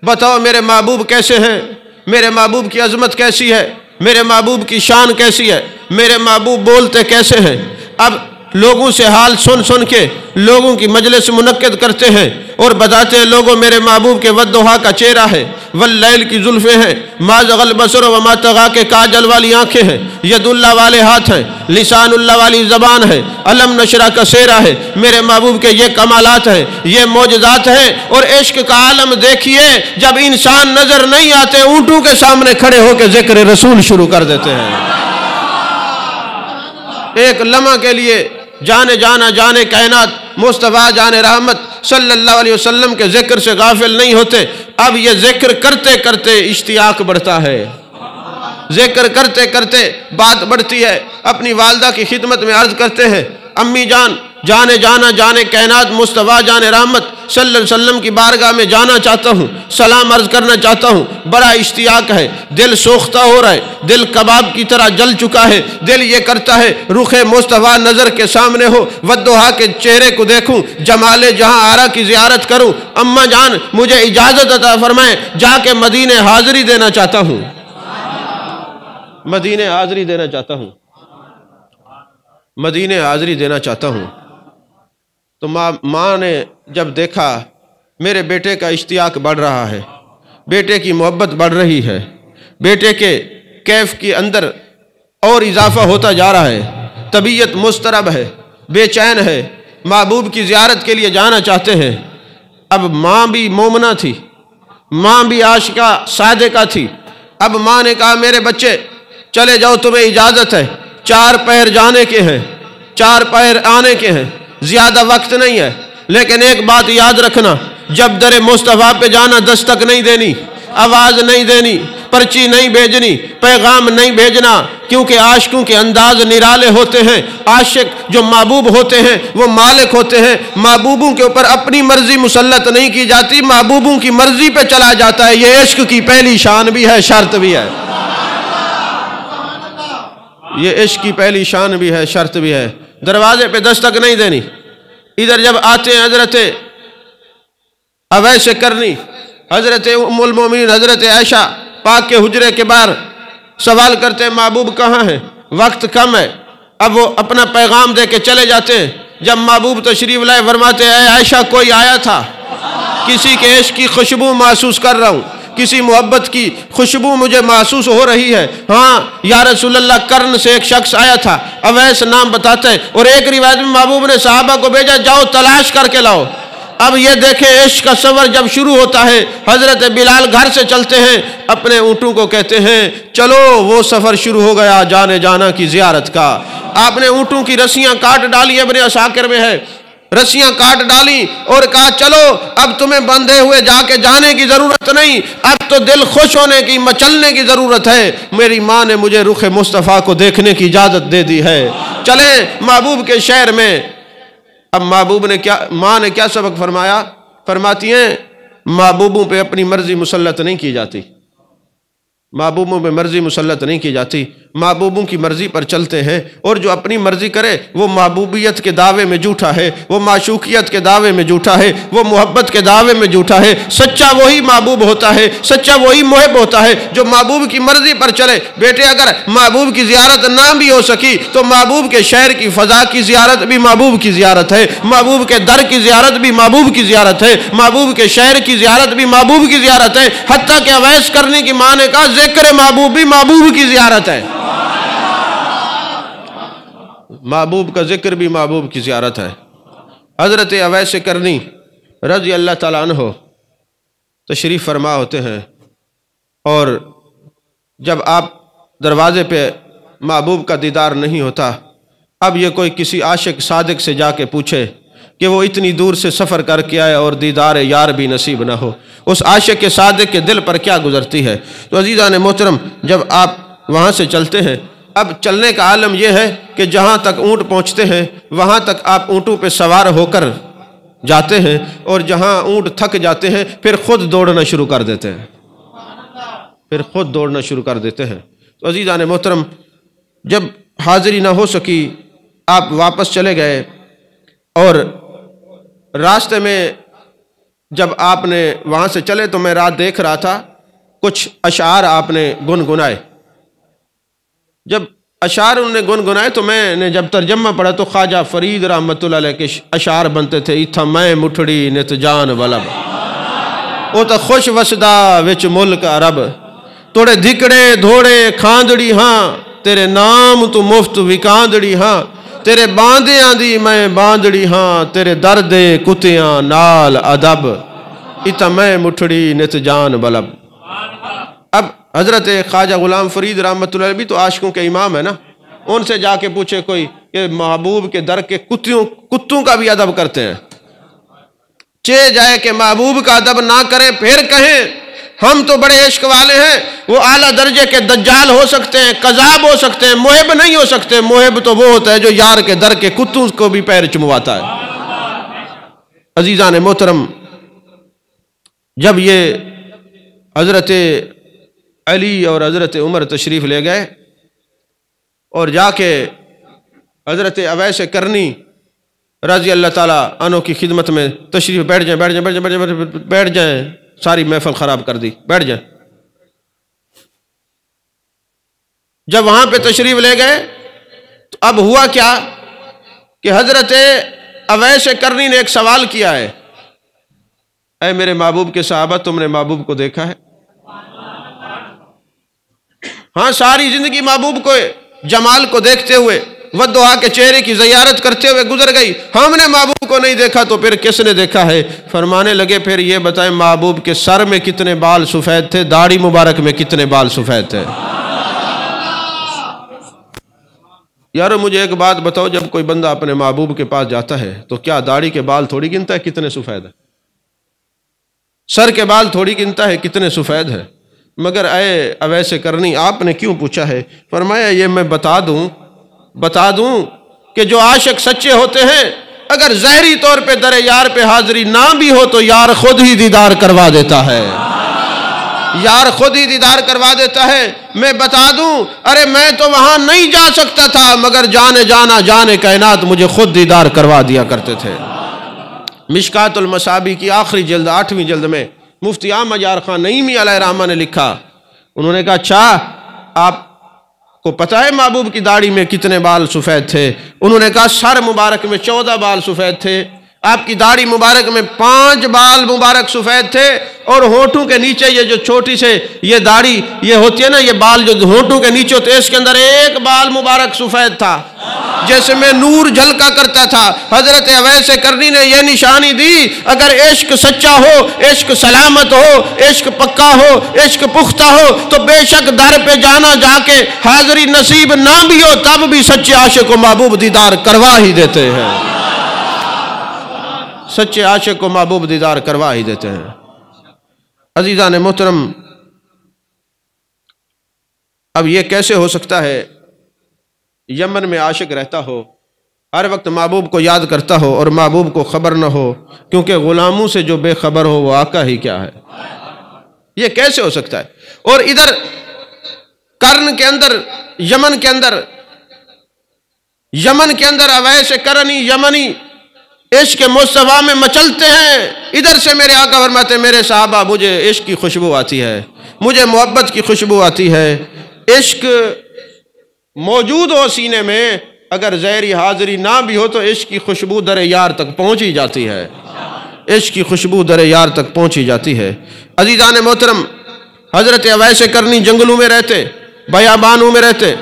بتاؤ میرے محبوب کیسے ہیں، میرے محبوب کی عظمت کیسی ہے، میرے محبوب کی شان کیسی ہے، میرے محبوب بولتے کیسے ہیں۔ اب لوگوں سے حال سن سن کے لوگوں کی مجلس منعقد کرتے ہیں اور بتاتے ہیں لوگوں میرے محبوب کے والضحیٰ کا چہرہ ہے، واللیل کی زلفیں ہیں، ما زغ البصر وما طغیٰ کے کاجل والی آنکھیں ہیں، ید اللہ والے ہاتھ ہیں، لسان اللہ والی زبان ہے، علم نشرہ کا سیرہ ہے، میرے محبوب کے یہ کمالات ہیں، یہ معجزات ہیں۔ اور عشق کا عالم دیکھیے، جب انسان نظر نہیں آتے اونٹوں کے سامنے کھڑے ہو کے ذکر رسول شروع کر دیتے ہیں۔ ایک لمحہ کے لیے جانے جانا جانے کائنات مصطفیٰ جان رحمت صلی اللہ علیہ وسلم کے ذکر سے غافل نہیں ہوتے۔ اب یہ ذکر کرتے کرتے اشتیاق بڑھتا ہے، ذکر کرتے کرتے بات بڑھتی ہے۔ اپنی والدہ کی خدمت میں عرض کرتے ہیں امی جان، جانے جانا جانے کائنات مصطفیٰ جان رحمت صلی اللہ علیہ وسلم کی بارگاہ میں جانا چاہتا ہوں، سلام عرض کرنا چاہتا ہوں، بڑا اشتیاق ہے، دل سوختہ ہو رہا ہے، دل کباب کی طرح جل چکا ہے، دل یہ کرتا ہے رخ مصطفیٰ نظر کے سامنے ہو، والضحیٰ کے چہرے کو دیکھوں، جمال جہاں آرا کی زیارت کروں، اماں جان مجھے اجازت عطا فرمائیں، جا کے مدینے حاضری دینا چاہتا ہوں، مدینے حاضری دینا چاہتا ہوں، مدینے حاضری دینا چاہتا ہوں۔ تو ماں نے جب دیکھا میرے بیٹے کا اشتیاق بڑھ رہا ہے، بیٹے کی محبت بڑھ رہی ہے، بیٹے کے کیف کے اندر اور اضافہ ہوتا جا رہا ہے، طبیعت مضطرب ہے، بے چین ہے، محبوب کی زیارت کے لیے جانا چاہتے ہیں۔ اب ماں بھی مومنہ تھی، ماں بھی عاشقہ صادقہ تھی۔ اب ماں نے کہا میرے بچے چلے جاؤ، تمہیں اجازت ہے، 4 پہر جانے کے ہیں، 4 پہر آنے کے ہیں، زیادہ وقت نہیں ہے، لیکن ایک بات یاد رکھنا، جب در مصطفیٰ پہ جانا دستک نہیں دینی، آواز نہیں دینی، پرچی نہیں بھیجنی، پیغام نہیں بھیجنا، کیونکہ عاشقوں کے انداز نرالے ہوتے ہیں۔ عاشق جو محبوب ہوتے ہیں وہ مالک ہوتے ہیں، محبوبوں کے اوپر اپنی مرضی مسلط نہیں کی جاتی، محبوبوں کی مرضی پہ چلا جاتا ہے۔ یہ عشق کی پہلی شان بھی ہے، شرط بھی ہے، یہ عشق کی پہلی شان بھی ہے، شرط بھی ہے۔ دروازے پہ دستک نہیں دینی۔ ادھر جب آتے ہیں حضرت اویس کرنی، حضرت ام المومنین حضرت عائشہ پاک کے حجرے کے باہر سوال کرتے ہیں محبوب کہاں ہے، وقت کم ہے۔ اب وہ اپنا پیغام دے کے چلے جاتے ہیں۔ جب محبوب تشریف لائے فرماتے ہیں اے عائشہ کوئی آیا تھا، کسی کے عشق کی خوشبو محسوس کر رہا ہوں، کسی محبت کی خوشبو مجھے محسوس ہو رہی ہے۔ ہاں یا رسول اللہ، کرن سے ایک شخص آیا تھا، اویس نام بتاتا ہے، اور ایک روایت میں محبوب نے صحابہ کو بھیجا جاؤ تلاش کر کے لاؤ۔ اب یہ دیکھیں عشق کا سفر جب شروع ہوتا ہے، حضرت بلال گھر سے چلتے ہیں، اپنے اونٹوں کو کہتے ہیں چلو وہ سفر شروع ہو گیا جانے جانا کی زیارت کا۔ آپ نے اونٹوں کی رسیاں کاٹ ڈالی، ابن عساکر میں ہے، رسیاں کاٹ ڈالی اور کہا چلو اب تمہیں بندھے ہوئے جا کے جانے کی ضرورت نہیں، اب تو دل خوش ہونے کی، مچلنے کی ضرورت ہے۔ میری ماں نے مجھے رخ مصطفیٰ کو دیکھنے کی اجازت دے دی ہے، چلیں محبوب کے شہر میں۔ اب محبوب نے ماں نے کیا سبق فرمایا؟ فرماتی ہیں محبوبوں پہ اپنی مرضی مسلط نہیں کی جاتی، محبوبوں پہ مرضی مسلط نہیں کی جاتی، محبوبوں کی مرضی پر چلتے ہیں، اور جو اپنی مرضی کرے وہ محبوبیت کے دعوے میں جھوٹا ہے، وہ معشوقیت کے دعوے میں جھوٹا ہے، وہ محبت کے دعوے میں جھوٹا ہے۔ سچا وہی محبوب ہوتا ہے، سچا وہی محب ہوتا ہے جو محبوب کی مرضی پر چلے۔ بیٹے اگر محبوب کی زیارت نہ بھی ہو سکی تو محبوب کے شہر کی فضا کی زیارت بھی محبوب کی زیارت ہے، محبوب کے در کی زیارت بھی محبوب کی زیارت ہے، محبوب کے شہر کی زیارت بھی محبوب کی زیارت ہے۔ حتیٰ کہ اویس کرنے کی ماں نے کہا ذکر محبوب بھی محبوب کی زیارت ہے، محبوب کا ذکر بھی محبوب کی زیارت ہے۔ حضرت اویس کرنی رضی اللہ تعالیٰ عنہ تشریف فرما ہوتے ہیں، اور جب آپ دروازے پہ محبوب کا دیدار نہیں ہوتا، اب یہ کوئی کسی عاشق صادق سے جا کے پوچھے کہ وہ اتنی دور سے سفر کر کے آئے اور دیدار یار بھی نصیب نہ ہو، اس عاشق صادق کے دل پر کیا گزرتی ہے؟ تو عزیزان محترم، جب آپ وہاں سے چلتے ہیں، اب چلنے کا عالم یہ ہے کہ جہاں تک اونٹ پہنچتے ہیں وہاں تک آپ اونٹوں پہ سوار ہو کر جاتے ہیں، اور جہاں اونٹ تھک جاتے ہیں پھر خود دوڑنا شروع کر دیتے ہیں، پھر خود دوڑنا شروع کر دیتے ہیں۔ تو عزیزان محترم، جب حاضری نہ ہو سکی آپ واپس چلے گئے، اور راستے میں جب آپ نے وہاں سے چلے تو میں رات دیکھ رہا تھا، کچھ اشعار آپ نے گنگنائے۔ جب اشعار انہوں نے گنگنائے تو میں نے جب ترجمہ پڑھا تو خواجہ فرید رحمت اللہ علیہ کے اشعار بنتے تھے، ایتھا میں مٹھڑی نت جان ولب او تا خوش وسدا وچ ملک عرب، توڑے دھکڑے دھوڑے کھاندڑی ہاں، تیرے نام تو مفت وکاندڑی ہاں، تیرے باندیاں دی میں باندڑی ہاں، تیرے درد کتیاں نال ادب، ایتھا میں مٹھڑی نت جان ولب۔ اب حضرت خواجہ غلام فرید رحمت اللہ علیہ بھی تو عاشقوں کے امام ہے نا، ان سے جا کے پوچھے کوئی کہ محبوب کے در کے کتوں کا بھی ادب کرتے ہیں؟ چے جائے کہ محبوب کا ادب نہ کریں پھر کہیں ہم تو بڑے عشق والے ہیں، وہ اعلیٰ درجے کے دجال ہو سکتے ہیں، کذاب ہو سکتے ہیں، محب نہیں ہو سکتے۔ محب تو وہ ہوتا ہے جو یار کے در کے کتوں کو بھی پیر چمواتا ہے۔ عزیزان محترم، جب یہ حضرت علی اور حضرت عمر تشریف لے گئے اور جا کے حضرت اویس کرنی رضی اللہ تعالیٰ عنہ کی خدمت میں تشریف بیٹھ جائیں، ساری محفل خراب کر دی، بیٹھ جائیں۔ جب وہاں پہ تشریف لے گئے تو اب ہوا کیا کہ حضرت اویس کرنی نے ایک سوال کیا ہے، اے میرے محبوب کے صحابہ، تم نے محبوب کو دیکھا ہے؟ ہاں، ساری زندگی محبوب کو جمال کو دیکھتے ہوئے، والدعا کے چہرے کی زیارت کرتے ہوئے گزر گئی، ہم نے محبوب کو نہیں دیکھا تو پھر کس نے دیکھا ہے؟ فرمانے لگے پھر یہ بتائیں محبوب کے سر میں کتنے بال سفید تھے، داڑھی مبارک میں کتنے بال سفید تھے؟ یارو مجھے ایک بات بتاؤ، جب کوئی بندہ اپنے محبوب کے پاس جاتا ہے تو کیا داڑھی کے بال تھوڑی گنتا ہے کتنے سفید ہیں؟ سر کے بال تھوڑی گنتا ہے کتنے سفید ہیں؟ مگر اے اویس کرنی، آپ نے کیوں پوچھا ہے؟ فرمایا یہ میں بتا دوں کہ جو عاشق سچے ہوتے ہیں اگر ظاہری طور پہ در یار پہ حاضری نہ بھی ہو تو یار خود ہی دیدار کروا دیتا ہے۔ یار خود ہی دیدار کروا دیتا ہے۔ میں بتا دوں، ارے میں تو وہاں نہیں جا سکتا تھا، مگر جانے جانا جانے کائنات مجھے خود دیدار کروا دیا کرتے تھے۔ مشکات المصابیح کی آخری جلد 8ویں جلد میں مفتی احمد یار خان نعیمی علیہ رحمہ نے لکھا، انہوں نے کہا اچھا آپ کو پتہ ہے محبوب کی داڑھی میں کتنے بال سفید تھے؟ انہوں نے کہا سر مبارک میں 14 بال سفید تھے، آپ کی داڑھی مبارک میں 5 بال مبارک سفید تھے، اور ہونٹوں کے نیچے یہ جو چھوٹی سے یہ داڑھی یہ ہوتی ہے نا، یہ بال جو ہونٹوں کے نیچے ہوتے ہیں، اس کے اندر 1 بال مبارک سفید تھا جیسے میں نور جھلکا کرتا تھا۔ حضرت اویس کرنی نے یہ نشانی دی، اگر عشق سچا ہو، عشق سلامت ہو، عشق پکا ہو، عشق پختہ ہو، تو بے شک در پہ جانا جا کے حاضری نصیب نہ بھی ہو تب بھی سچے عاشق کو محبوب دیدار کروا ہی دیتے ہیں، سچے عاشق کو محبوب دیدار کروا ہی دیتے ہیں۔ عزیزان محترم، اب یہ کیسے ہو سکتا ہے یمن میں عاشق رہتا ہو، ہر وقت محبوب کو یاد کرتا ہو اور محبوب کو خبر نہ ہو، کیونکہ غلاموں سے جو بے خبر ہو وہ آقا ہی کیا ہے؟ یہ کیسے ہو سکتا ہے؟ اور ادھر کرن کے اندر یمن کے اندر اویس کرنی یمنی عشق مصطفیٰ میں مچلتے ہیں، ادھر سے میرے آقا فرماتے ہیں میرے صحابہ مجھے عشق کی خوشبو آتی ہے، مجھے محبت کی خوشبو آتی ہے۔ عشق موجود ہو سینے میں، اگر ظاہری حاضری نہ بھی ہو تو عشق کی خوشبو در یار تک پہنچ ہی جاتی ہے، عشق کی خوشبو در یار تک پہنچ ہی جاتی ہے۔ عزیزان محترم، حضرت اویس کرنی جنگلوں میں رہتے، بیابانوں میں رہتے،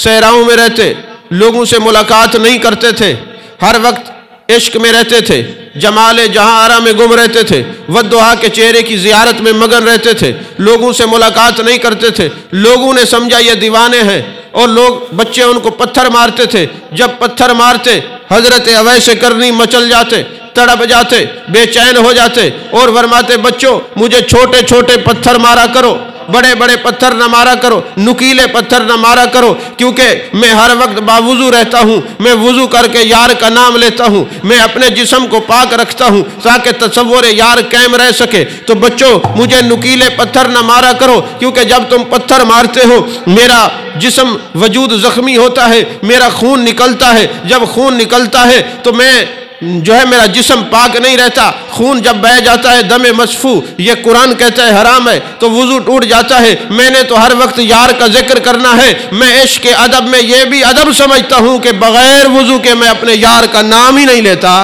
صحراؤں میں رہتے، لوگوں سے ملاقات نہیں کرتے تھے، ہر وقت عشق میں رہتے تھے، جمال جہاں آرا میں گم رہتے تھے، ودعا کے چہرے کی زیارت میں مگن رہتے تھے، لوگوں سے ملاقات نہیں کرتے تھے، لوگوں نے سمجھا یہ دیوانے ہیں، اور لوگ بچے ان کو پتھر مارتے تھے، جب پتھر مارتے حضرت اویس کرنی مچل جاتے، تڑپ جاتے، بے چین ہو جاتے، اور فرماتے بچوں مجھے چھوٹے چھوٹے پتھر مارا کرو، بڑے بڑے پتھر نہ مارا کرو، نکیلے پتھر نہ مارا کرو، کیونکہ میں ہر وقت باوضو رہتا ہوں، میں وضو کر کے یار کا نام لیتا ہوں، میں اپنے جسم کو پاک رکھتا ہوں تاکہ تصور یار قائم رہ سکے، تو بچوں مجھے نکیلے پتھر نہ مارا کرو، کیونکہ جب تم پتھر مارتے ہو میرا جسم وجود زخمی ہوتا ہے، میرا خون نکلتا ہے، جب خون نکلتا ہے تو میں جو ہے میرا جسم پاک نہیں رہتا، خون جب بہہ جاتا ہے دم مسفو، یہ قرآن کہتا ہے حرام ہے، تو وضو ٹوٹ جاتا ہے، میں نے تو ہر وقت یار کا ذکر کرنا ہے، میں عشق کے ادب میں یہ بھی ادب سمجھتا ہوں کہ بغیر وضو کے میں اپنے یار کا نام ہی نہیں لیتا۔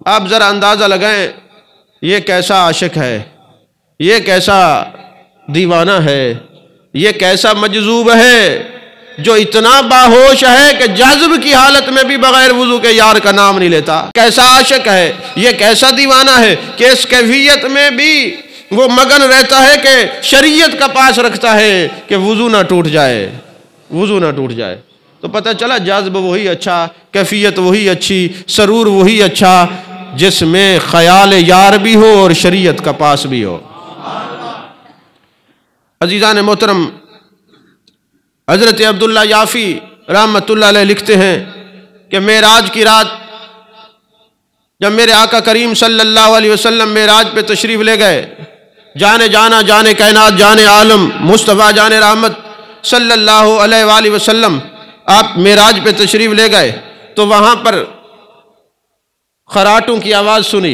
آپ ذرا اندازہ لگائیں یہ کیسا عاشق ہے، یہ کیسا دیوانہ ہے، یہ کیسا مجذوب ہے جو اتنا باہوش ہے کہ جذب کی حالت میں بھی بغیر وضو کے یار کا نام نہیں لیتا۔ کیسا عاشق ہے، یہ کیسا دیوانہ ہے کہ اس کیفیت میں بھی وہ مگن رہتا ہے کہ شریعت کا پاس رکھتا ہے کہ وضو نہ ٹوٹ جائے، وضو نہ ٹوٹ جائے۔ تو پتہ چلا جذب وہی اچھا، کیفیت وہی اچھی، سرور وہی اچھا جس میں خیال یار بھی ہو اور شریعت کا پاس بھی ہو۔ عزیزان محترم، حضرت عبداللہ یافی رحمۃ اللہ علیہ لکھتے ہیں کہ معراج کی رات جب میرے آقا کریم صلی اللہ علیہ وسلم معراج پہ تشریف لے گئے، جانے جانا جانے کائنات جانے عالم مصطفیٰ جان رحمت صلی اللہ علیہ وآلہ وسلم آپ معراج پہ تشریف لے گئے تو وہاں پر خراٹوں کی آواز سنی،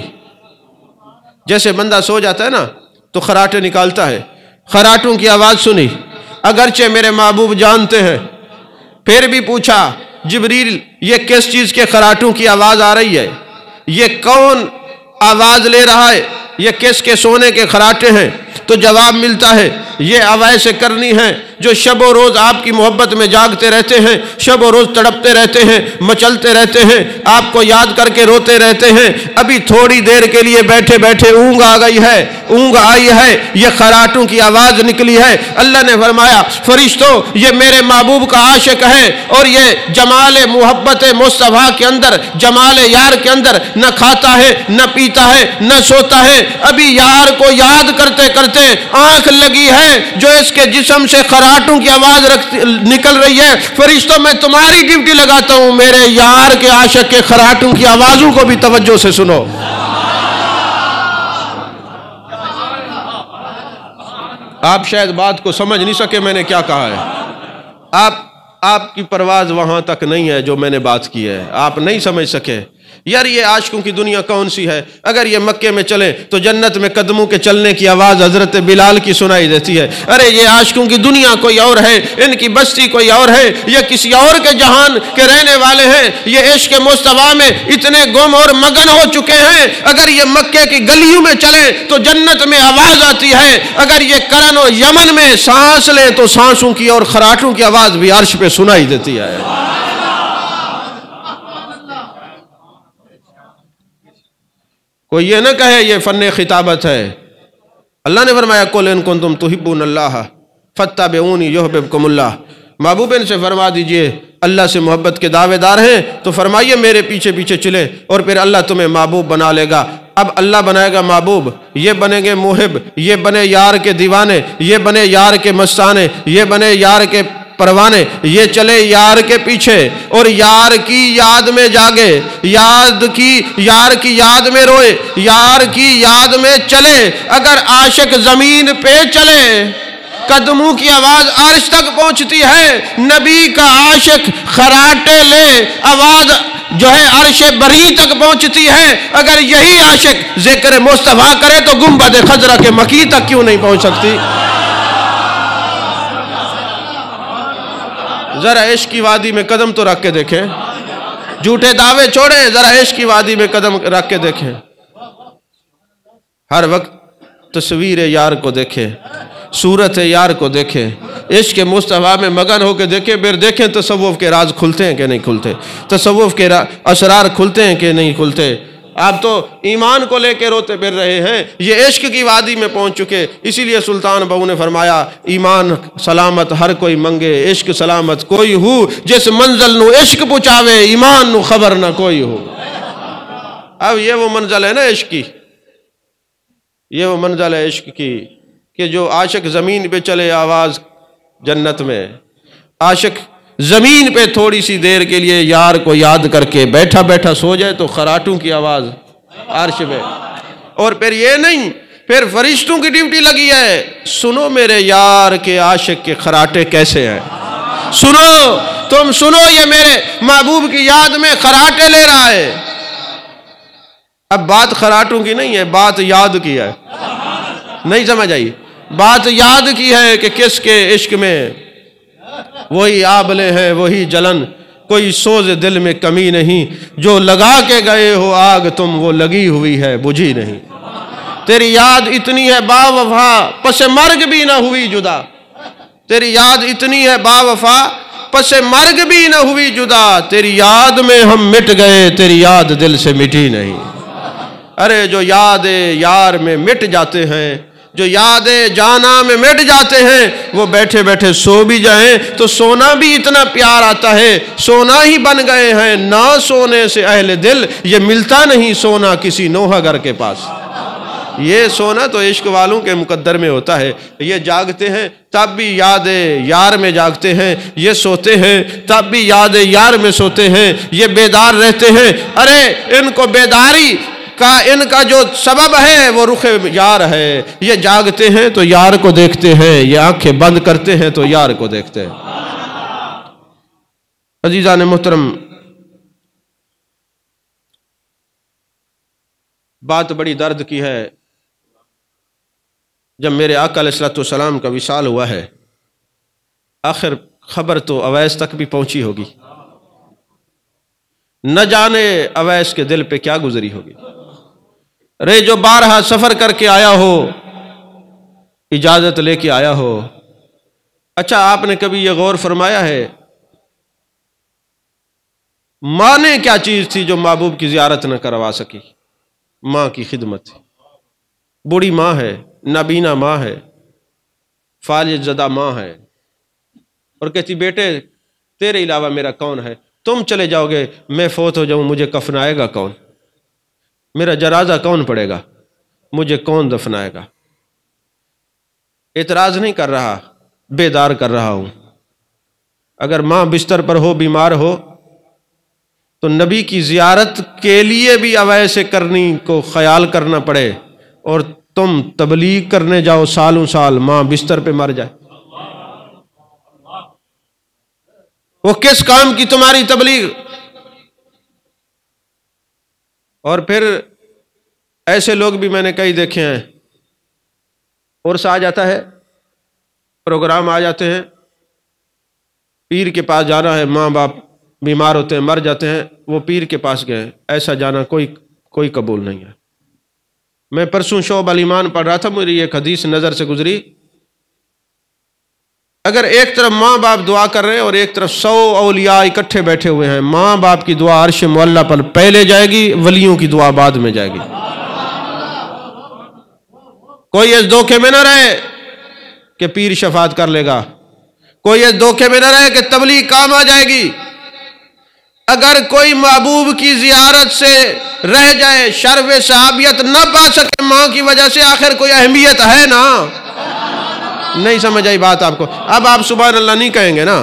جیسے بندہ سو جاتا ہے نا تو خراٹے نکالتا ہے، خراٹوں کی آواز سنی، اگرچہ میرے محبوب جانتے ہیں، پھر بھی پوچھا جبریل یہ کس چیز کے خراٹوں کی آواز آ رہی ہے، یہ کون آواز لے رہا ہے، یہ کس کے سونے کے خراٹے ہیں؟ تو جواب ملتا ہے یہ اویس کرنی ہیں جو شب و روز آپ کی محبت میں جاگتے رہتے ہیں، شب و روز تڑپتے رہتے ہیں، مچلتے رہتے ہیں، آپ کو یاد کر کے روتے رہتے ہیں، ابھی تھوڑی دیر کے لیے بیٹھے بیٹھے اونگ آ گئی ہے، اونگ آئی ہے، یہ خراٹوں کی آواز نکلی ہے۔ اللہ نے فرمایا فرشتوں یہ میرے محبوب کا عاشق ہے، اور یہ جمال محبت مصطفیٰ کے اندر، جمال یار کے اندر نہ کھاتا ہے نہ پیتا ہے نہ سوتا ہے، ابھی یار کو یاد کرتے کرتے آنکھ لگی ہے جو اس کے جسم سے خراٹوں کی آواز نکل رہی ہے۔ فرشتوں میں تمہاری ڈیوٹی لگاتا ہوں میرے یار کے عاشق کے خراٹوں کی آوازوں کو بھی توجہ سے سنو۔ آپ شاید بات کو سمجھ نہیں سکے میں نے کیا کہا ہے. آپ کی پرواز وہاں تک نہیں ہے جو میں نے بات کی ہے. آپ نہیں سمجھ سکے. یار یہ عاشقوں کی دنیا کون سی ہے؟ اگر یہ مکے میں چلے تو جنت میں قدموں کے چلنے کی آواز حضرت بلال کی سنائی دیتی ہے. ارے یہ عاشقوں کی دنیا کوئی اور ہے، ان کی بستی کوئی اور ہے، یہ کسی اور کے جہان کے رہنے والے ہیں. یہ عشق مصطفیٰ میں اتنے گم اور مگن ہو چکے ہیں، اگر یہ مکے کی گلیوں میں چلے تو جنت میں آواز آتی ہے. اگر یہ کرن و یمن میں سانس لے تو سانسوں کی اور خراٹوں کی آواز بھی عرش پہ سنائی دیتی ہے. کوئی یہ نہ کہے یہ فن خطابت ہے. اللہ نے فرمایا قل ان کنتم تحبون اللہ فاتبعونی یحببکم اللہ. محبوب ان سے فرما دیجئے اللہ سے محبت کے دعوے دار ہیں تو فرمائیے میرے پیچھے پیچھے چلے اور پھر اللہ تمہیں محبوب بنا لے گا. اب اللہ بنائے گا محبوب، یہ بنیں گے محب، یہ بنے یار کے دیوانے، یہ بنے یار کے مستانے، یہ بنے یار کے پروانے، یہ چلے یار کے پیچھے اور یار کی یاد میں جاگے، یار کی یاد میں روئے، یار کی یاد میں چلے. اگر عاشق زمین پہ چلے قدموں کی آواز عرش تک پہنچتی ہے. نبی کا عاشق خراٹے لے آواز جو ہے عرش بری تک پہنچتی ہے. اگر یہی عاشق ذکر مصطفیٰ کرے تو گنبد خضرا کے مکی تک کیوں نہیں پہنچ سکتی؟ ذرا عشق کی وادی میں قدم تو رکھ کے دیکھیں. جھوٹے دعوے چھوڑیں، ذرا عشق کی وادی میں قدم رکھ کے دیکھیں. ہر وقت تصویر یار کو دیکھیں، صورت یار کو دیکھیں، عشق مصطفیٰ میں مگن ہو کے دیکھیں. پھر دیکھیں تصوف کے راز کھلتے ہیں کہ نہیں کھلتے، تصوف کے اسرار کھلتے ہیں کہ نہیں کھلتے. آپ تو ایمان کو لے کے روتے پھر رہے ہیں، یہ عشق کی وادی میں پہنچ چکے. اسی لیے سلطان بہو نے فرمایا ایمان سلامت ہر کوئی منگے، عشق سلامت کوئی ہو جس منزل نو عشق پہنچاوے، ایمان نو خبر نہ کوئی ہو. اب یہ وہ منزل ہے نا عشق کی، یہ وہ منزل ہے عشق کی کہ جو عاشق زمین پہ چلے آواز جنت میں. عاشق زمین پہ تھوڑی سی دیر کے لیے یار کو یاد کر کے بیٹھا بیٹھا سو جائے تو خراٹوں کی آواز عرش میں. اور پھر یہ نہیں، پھر فرشتوں کی ڈیوٹی لگی ہے، سنو میرے یار کے عاشق کے خراٹے کیسے ہیں. سنو، تم سنو، یہ میرے محبوب کی یاد میں خراٹے لے رہا ہے. اب بات خراٹوں کی نہیں ہے، بات یاد کی ہے. نہیں سمجھ آئی؟ بات یاد کی ہے کہ کس کے عشق میں وہی آبلے ہیں، وہی جلن، کوئی سوز دل میں کمی نہیں. جو لگا کے گئے ہو آگ تم، وہ لگی ہوئی ہے بجھی نہیں. تیری یاد اتنی ہے با وفا، پس مرگ بھی نہ ہوئی جدا. تیری یاد اتنی ہے با وفا، پس مرگ بھی نہ ہوئی جدا. تیری یاد میں ہم مٹ گئے، تیری یاد دل سے مٹی نہیں. ارے جو یاد یار میں مٹ جاتے ہیں، جو یاد جانا میں مٹ جاتے ہیں، وہ بیٹھے بیٹھے سو بھی جائیں تو سونا بھی اتنا پیار آتا ہے. سونا ہی بن گئے ہیں نہ سونے سے اہل دل، یہ ملتا نہیں سونا کسی نوحہ گر کے پاس. یہ سونا تو عشق والوں کے مقدر میں ہوتا ہے. یہ جاگتے ہیں تب بھی یاد یار میں جاگتے ہیں، یہ سوتے ہیں تب بھی یاد یار میں سوتے ہیں. یہ بیدار رہتے ہیں، ارے ان کو بیداری کا ان کا جو سبب ہے وہ رخ یار ہے. یہ جاگتے ہیں تو یار کو دیکھتے ہیں، یہ آنکھیں بند کرتے ہیں تو یار کو دیکھتے ہیں. عزیزان محترم، بات بڑی درد کی ہے. جب میرے آقا علیہ الصلوۃ والسلام کا وصال ہوا ہے، آخر خبر تو اویس تک بھی پہنچی ہوگی. نہ جانے اویس کے دل پہ کیا گزری ہوگی. رے جو بارہا سفر کر کے آیا ہو، اجازت لے کے آیا ہو. اچھا آپ نے کبھی یہ غور فرمایا ہے ماں نے کیا چیز تھی جو محبوب کی زیارت نہ کروا سکی؟ ماں کی خدمت. بوڑھی ماں ہے، نابینا ماں ہے، فالج زدہ ماں ہے، اور کہتی بیٹے تیرے علاوہ میرا کون ہے؟ تم چلے جاؤ گے، میں فوت ہو جاؤں، مجھے کفنائے گا کون؟ میرا جنازہ کون پڑے گا؟ مجھے کون دفنائے گا؟ اعتراض نہیں کر رہا، بیدار کر رہا ہوں. اگر ماں بستر پر ہو، بیمار ہو، تو نبی کی زیارت کے لیے بھی اویس کرنی کو خیال کرنا پڑے، اور تم تبلیغ کرنے جاؤ سالوں سال، ماں بستر پہ مر جائے، وہ کس کام کی تمہاری تبلیغ؟ اور پھر ایسے لوگ بھی میں نے کئی دیکھے ہیں، عرس آ جاتا ہے، پروگرام آ جاتے ہیں، پیر کے پاس جانا ہے، ماں باپ بیمار ہوتے ہیں، مر جاتے ہیں، وہ پیر کے پاس گئے، ایسا جانا کوئی قبول نہیں ہے۔ میں پرسوں شعب الایمان پڑھ رہا تھا، میری ایک حدیث نظر سے گزری، اگر ایک طرف ماں باپ دعا کر رہے ہیں اور ایک طرف 100 اولیاء اکٹھے بیٹھے ہوئے ہیں، ماں باپ کی دعا عرش معلی پر پہلے جائے گی، ولیوں کی دعا بعد میں جائے گی۔ کوئی اس دھوکے میں نہ رہے کہ پیر شفاعت کر لے گا، کوئی اس دھوکے میں نہ رہے کہ تبلیغ کام آ جائے گی۔ اگر کوئی محبوب کی زیارت سے رہ جائے، شرف صحابیت نہ پا سکے ماں کی وجہ سے، آخر کوئی اہمیت ہے نا؟ نہیں سمجھ آئی بات آپ کو؟ اب آپ سبحان اللہ نہیں کہیں گے نا،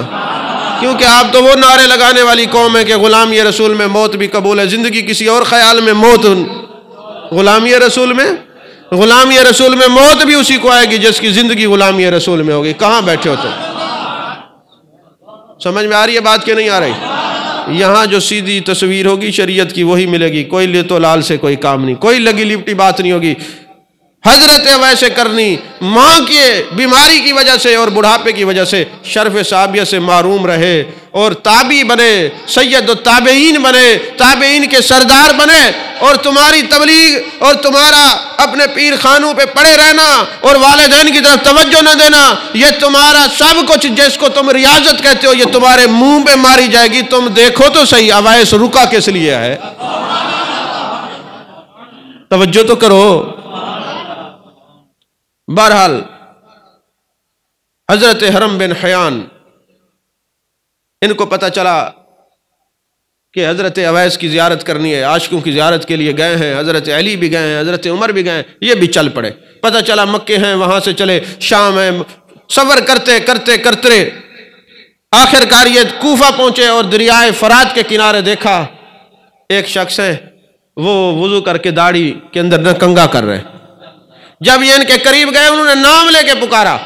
کیونکہ آپ تو وہ نعرے لگانے والی قوم ہے کہ غلامی رسول میں موت بھی قبول ہے، زندگی کسی اور خیال میں موت، غلامی رسول میں موت بھی اسی کو آئے گی جس کی زندگی غلامی رسول میں ہوگی۔ کہاں بیٹھے ہو تم؟ سمجھ میں آ رہی ہے بات کہ نہیں آ رہی؟ یہاں جو سیدھی تصویر ہوگی شریعت کی وہی ملے گی، کوئی لے تو لال سے کوئی کام نہیں، کوئی لگی لپٹی بات نہیں ہوگی۔ حضرت ویسے کرنی ماں کی بیماری کی وجہ سے اور بڑھاپے کی وجہ سے شرف صحابیت سے محروم رہے اور تابعی بنے، سید التابعین بنے، تابعین کے سردار بنے، اور تمہاری تبلیغ اور تمہارا اپنے پیر خانوں پہ پڑے رہنا اور والدین کی طرف توجہ نہ دینا، یہ تمہارا سب کچھ جس کو تم ریاضت کہتے ہو یہ تمہارے منہ پہ ماری جائے گی۔ تم دیکھو تو صحیح اویس رکا کس لیے ہے، توجہ تو کرو۔ بہرحال حضرت حرم بن حیان ان کو پتہ چلا کہ حضرت اویس کی زیارت کرنی ہے، عاشقوں کی زیارت کے لیے گئے ہیں، حضرت علی بھی گئے ہیں، حضرت عمر بھی گئے ہیں، یہ بھی چل پڑے۔ پتہ چلا مکے ہیں، وہاں سے چلے شام ہے، سفر کرتے کرتے کرتے آخر کار یہ کوفہ پہنچے اور دریائے فرات کے کنارے دیکھا ایک شخص ہے، وہ وضو کر کے داڑھی کے اندر نہ کنگا کر رہے۔ جب یہ ان کے قریب گئے انہوں نے نام لے کے پکارا،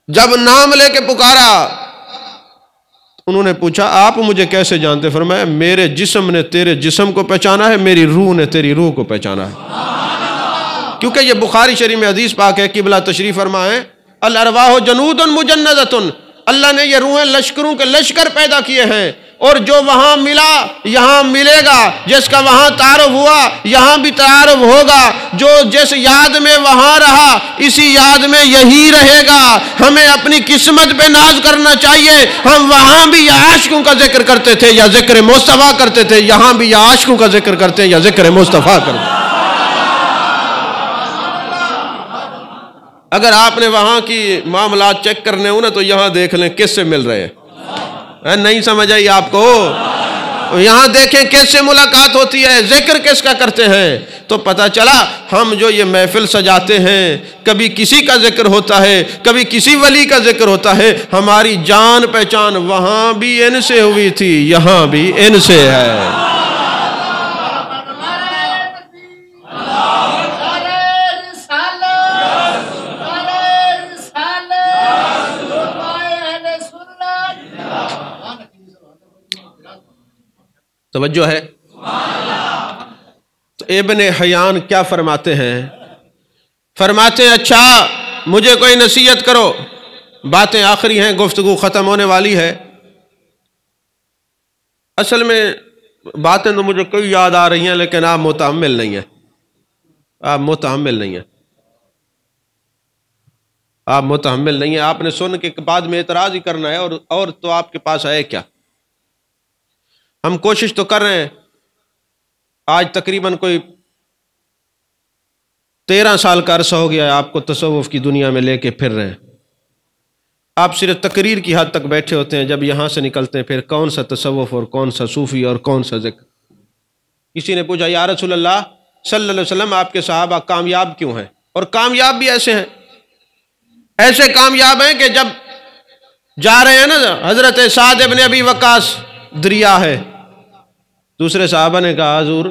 جب نام لے کے پکارا انہوں نے پوچھا آپ مجھے کیسے جانتے؟ فرمایا میرے جسم نے تیرے جسم کو پہچانا ہے، میری روح نے تیری روح کو پہچانا ہے۔ کیونکہ یہ بخاری شریف میں حدیث پاک ہے، قبلہ تشریف فرما ہے الارواح جنود مجندۃ، اللہ نے یہ روحیں لشکروں کے لشکر پیدا کیے ہیں، اور جو وہاں ملا یہاں ملے گا، جس کا وہاں تعارف ہوا یہاں بھی تعارف ہوگا، جو جس یاد میں وہاں رہا اسی یاد میں یہی رہے گا۔ ہمیں اپنی قسمت پہ ناز کرنا چاہیے، ہم وہاں بھی یا عاشقوں کا ذکر کرتے تھے یا ذکر مصطفیٰ کرتے تھے، یہاں بھی یا عاشقوں کا ذکر کرتے ہیں یا ذکر مصطفیٰ کرتے ہیں۔ اگر آپ نے وہاں کی معاملات چیک کرنے ہو نا تو یہاں دیکھ لیں کس سے مل رہے ہیں، نہیں سمجھ آئی آپ کو؟ یہاں دیکھیں کس سے ملاقات ہوتی ہے، ذکر کس کا کرتے ہیں، تو پتہ چلا ہم جو یہ محفل سجاتے ہیں کبھی کسی کا ذکر ہوتا ہے کبھی کسی ولی کا ذکر ہوتا ہے، ہماری جان پہچان وہاں بھی ان سے ہوئی تھی یہاں بھی ان سے ہے۔ توجہ ہے؟ تو ابن حیان کیا فرماتے ہیں؟ فرماتے ہیں اچھا مجھے کوئی نصیحت کرو، باتیں آخری ہیں، گفتگو ختم ہونے والی ہے۔ اصل میں باتیں تو مجھے کئی یاد آ رہی ہیں لیکن آپ متحمل نہیں ہیں، آپ متحمل نہیں ہیں، آپ متحمل نہیں ہیں۔ آپ نے سن کے بعد میں اعتراض ہی کرنا ہے، اور تو آپ کے پاس ہے کیا؟ ہم کوشش تو کر رہے ہیں، آج تقریباً کوئی 13 سال کا عرصہ ہو گیا ہے آپ کو تصوف کی دنیا میں لے کے پھر رہے ہیں۔ آپ صرف تقریر کی حد تک بیٹھے ہوتے ہیں، جب یہاں سے نکلتے ہیں پھر کون سا تصوف اور کون سا صوفی اور کون سا ذکر۔ کسی نے پوچھا یا رسول اللہ صلی اللہ علیہ وسلم آپ کے صحابہ کامیاب کیوں ہیں؟ اور کامیاب بھی ایسے ہیں، ایسے کامیاب ہیں کہ جب جا رہے ہیں نا، حضرت سعد ابن ابی وقاص دریا ہے، دوسرے صحابہ نے کہا حضور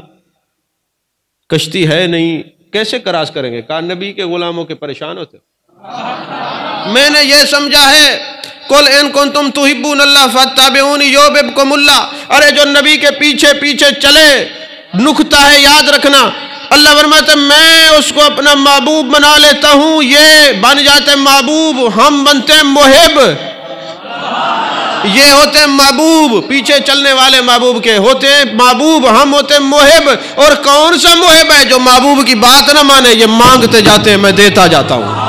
کشتی ہے نہیں، کیسے کراس کریں گے؟ کہا نبی کے غلاموں کے پریشان ہوتے. میں نے یہ سمجھا ہے قل ان کنتم تحبون اللہ فاتبعونی یحببکم اللہ. ارے جو نبی کے پیچھے پیچھے چلے، نکتہ ہے یاد رکھنا، اللہ فرماتا ہے میں اس کو اپنا محبوب بنا لیتا ہوں، یہ بن جاتے محبوب، ہم بنتے ہیں محب. یہ ہوتے ہیں محبوب، پیچھے چلنے والے محبوب کے ہوتے ہیں محبوب، ہم ہوتے ہیں محب. اور کون سا محب ہے جو محبوب کی بات نہ مانے؟ یہ مانگتے جاتے ہیں، میں دیتا جاتا ہوں.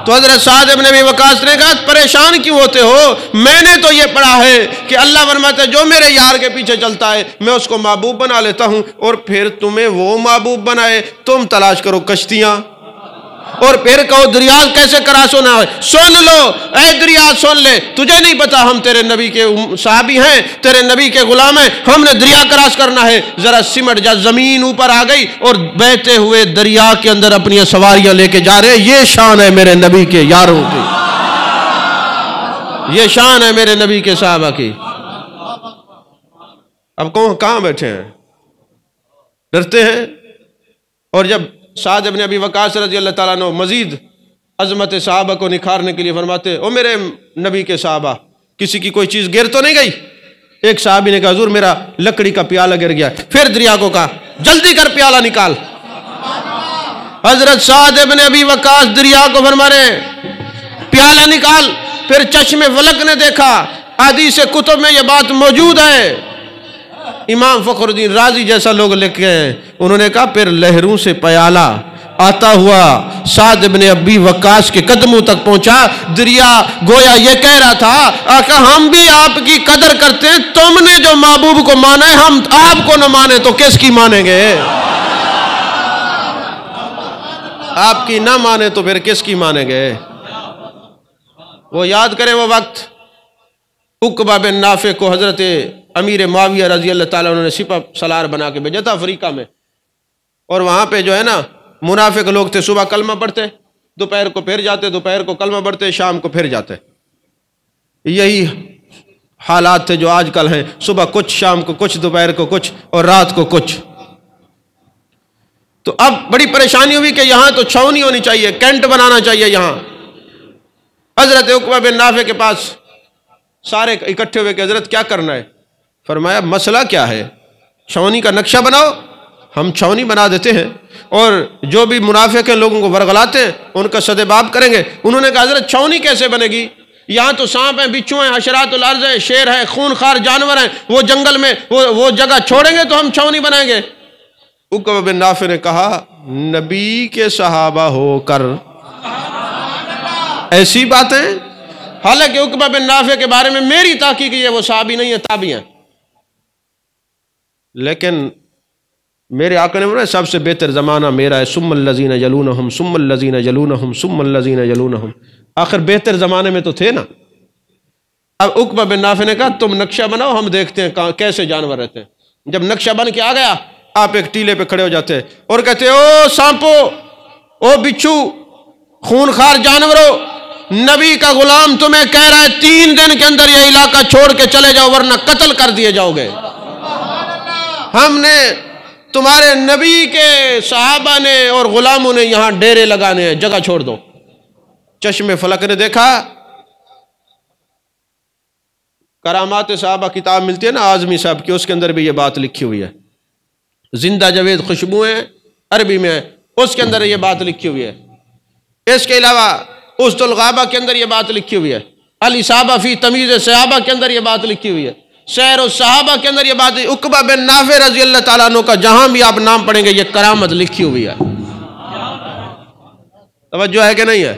تو حضرت سعد بن ابی وقاص نے کہا پریشان کیوں ہوتے ہو؟ میں نے تو یہ پڑھا ہے کہ اللہ فرماتا ہے جو میرے یار کے پیچھے چلتا ہے میں اس کو محبوب بنا لیتا ہوں. اور پھر تمہیں وہ محبوب بنائے، تم تلاش کرو کشتیاں، اور پھر کہو دریا کیسے کراس ہونا ہے. سن لو اے دریا سن لے، تجھے نہیں پتا ہم تیرے نبی کے صحابی ہیں، تیرے نبی کے غلام ہیں، ہم نے دریا کراس کرنا ہے. ذرا سمٹ جا. زمین اوپر آ گئی اور بہتے ہوئے دریا کے اندر اپنی سواریاں لے کے جا رہے. یہ شان ہے میرے نبی کے یاروں کی، یہ شان ہے میرے نبی کے صحابہ کی. اب کہاں بیٹھے ہیں؟ ڈرتے ہیں. اور جب سعد بن ابی وقاص رضی اللہ تعالیٰ عنہ مزید عظمت صحابہ کو نکھارنے کے لیے فرماتے او میرے نبی کے صحابہ کسی کی کوئی چیز گر تو نہیں گئی؟ ایک صحابی نے کہا حضور میرا لکڑی کا پیالہ گر گیا. پھر دریا کو کہا جلدی کر پیالہ نکال. حضرت سعد بن ابی وقاص دریا کو فرما رہے پیالہ نکال. پھر چشم فلک نے دیکھا. حدیث کتب میں یہ بات موجود ہے. امام فخر الدین رازی جیسا لوگ لکھے ہیں، انہوں نے کہا پھر لہروں سے پیالہ آتا ہوا سعد بن ابی وقاص کے قدموں تک پہنچا. دریا گویا یہ کہہ رہا تھا آقا ہم بھی آپ کی قدر کرتے ہیں، تم نے جو محبوب کو مانا ہے ہم آپ کو نہ مانے تو کس کی مانیں گے؟ آپ کی نہ مانے تو پھر کس کی مانیں گے؟ وہ یاد کریں وہ وقت عقبہ بن نافع کو حضرت امیر معاویہ رضی اللہ تعالیٰ انہوں نے سپہ سالار بنا کے بھیجا تھا افریقہ میں. اور وہاں پہ جو ہے نا منافق لوگ تھے، صبح کلمہ پڑھتے، دوپہر کو پھر جاتے، دوپہر کو کلمہ پڑھتے، شام کو پھر جاتے. یہی حالات تھے جو آج کل ہیں، صبح کچھ، شام کو کچھ، دوپہر کو کچھ اور رات کو کچھ. تو اب بڑی پریشانی ہوئی کہ یہاں تو چھاؤنی ہونی چاہیے، کینٹ بنانا چاہیے یہاں. حضرت عقبہ بن نافع کے پاس سارے اکٹھے ہوئے کہ حضرت کیا کرنا ہے؟ فرمایا مسئلہ کیا ہے؟ چھاؤنی کا نقشہ بناؤ، ہم چھاؤنی بنا دیتے ہیں اور جو بھی منافق ہیں لوگوں کو ورغلاتے ہیں ان کا سدباب کریں گے. انہوں نے کہا حضرت چھاؤنی کیسے بنے گی؟ یہاں تو سانپ ہیں، بچھو ہیں، حشرات الارض ہیں، شیر ہیں، خونخوار جانور ہیں، وہ جنگل میں وہ جگہ چھوڑیں گے تو ہم چھاؤنی بنائیں گے. عقبہ بن نافع نے کہا نبی کے صحابہ ہو کر ایسی باتیں، حالانکہ عقبہ بن نافع کے بارے میں میری تحقیق ہے وہ صحابی نہیں ہے، تابعی ہیں، لیکن میرے آقا نے فرمایا سب سے بہتر زمانہ میرا ہے، ثم الذین یلونہم ثم الذین یلونہم ثم الذین یلونہم. آخر بہتر زمانے میں تو تھے نا. اب عقبہ بن نافع نے کہا تم نقشہ بناؤ ہم دیکھتے ہیں کیسے جانور رہتے ہیں. جب نقشہ بن کے آ گیا آپ ایک ٹیلے پہ کھڑے ہو جاتے اور کہتے او سانپو، او بچھو، خونخوار جانوروں، نبی کا غلام تمہیں کہہ رہا ہے 3 دن کے اندر یہ علاقہ چھوڑ کے چلے جاؤ ورنہ قتل کر دیے جاؤ گے. ہم نے تمہارے نبی کے صحابہ نے اور غلاموں نے یہاں ڈیرے لگانے ہیں، جگہ چھوڑ دو. چشم فلک نے دیکھا، کرامات صحابہ کتاب ملتی ہے نا اعظمی صاحب کی، اس کے اندر بھی یہ بات لکھی ہوئی ہے. زندہ جاوید خوشبوئیں عربی میں ہے، اس کے اندر یہ بات لکھی ہوئی ہے. اس کے علاوہ اسد الغابہ کے اندر یہ بات لکھی ہوئی ہے. الاصابہ فی تمیز صحابہ کے اندر یہ بات لکھی ہوئی ہے. سیر الصحابہ کے اندر یہ بات. عقبہ بن نافع رضی اللہ تعالیٰ عنہ کا جہاں بھی آپ نام پڑھیں گے یہ کرامت لکھی ہوئی ہے. توجہ ہے کہ نہیں ہے؟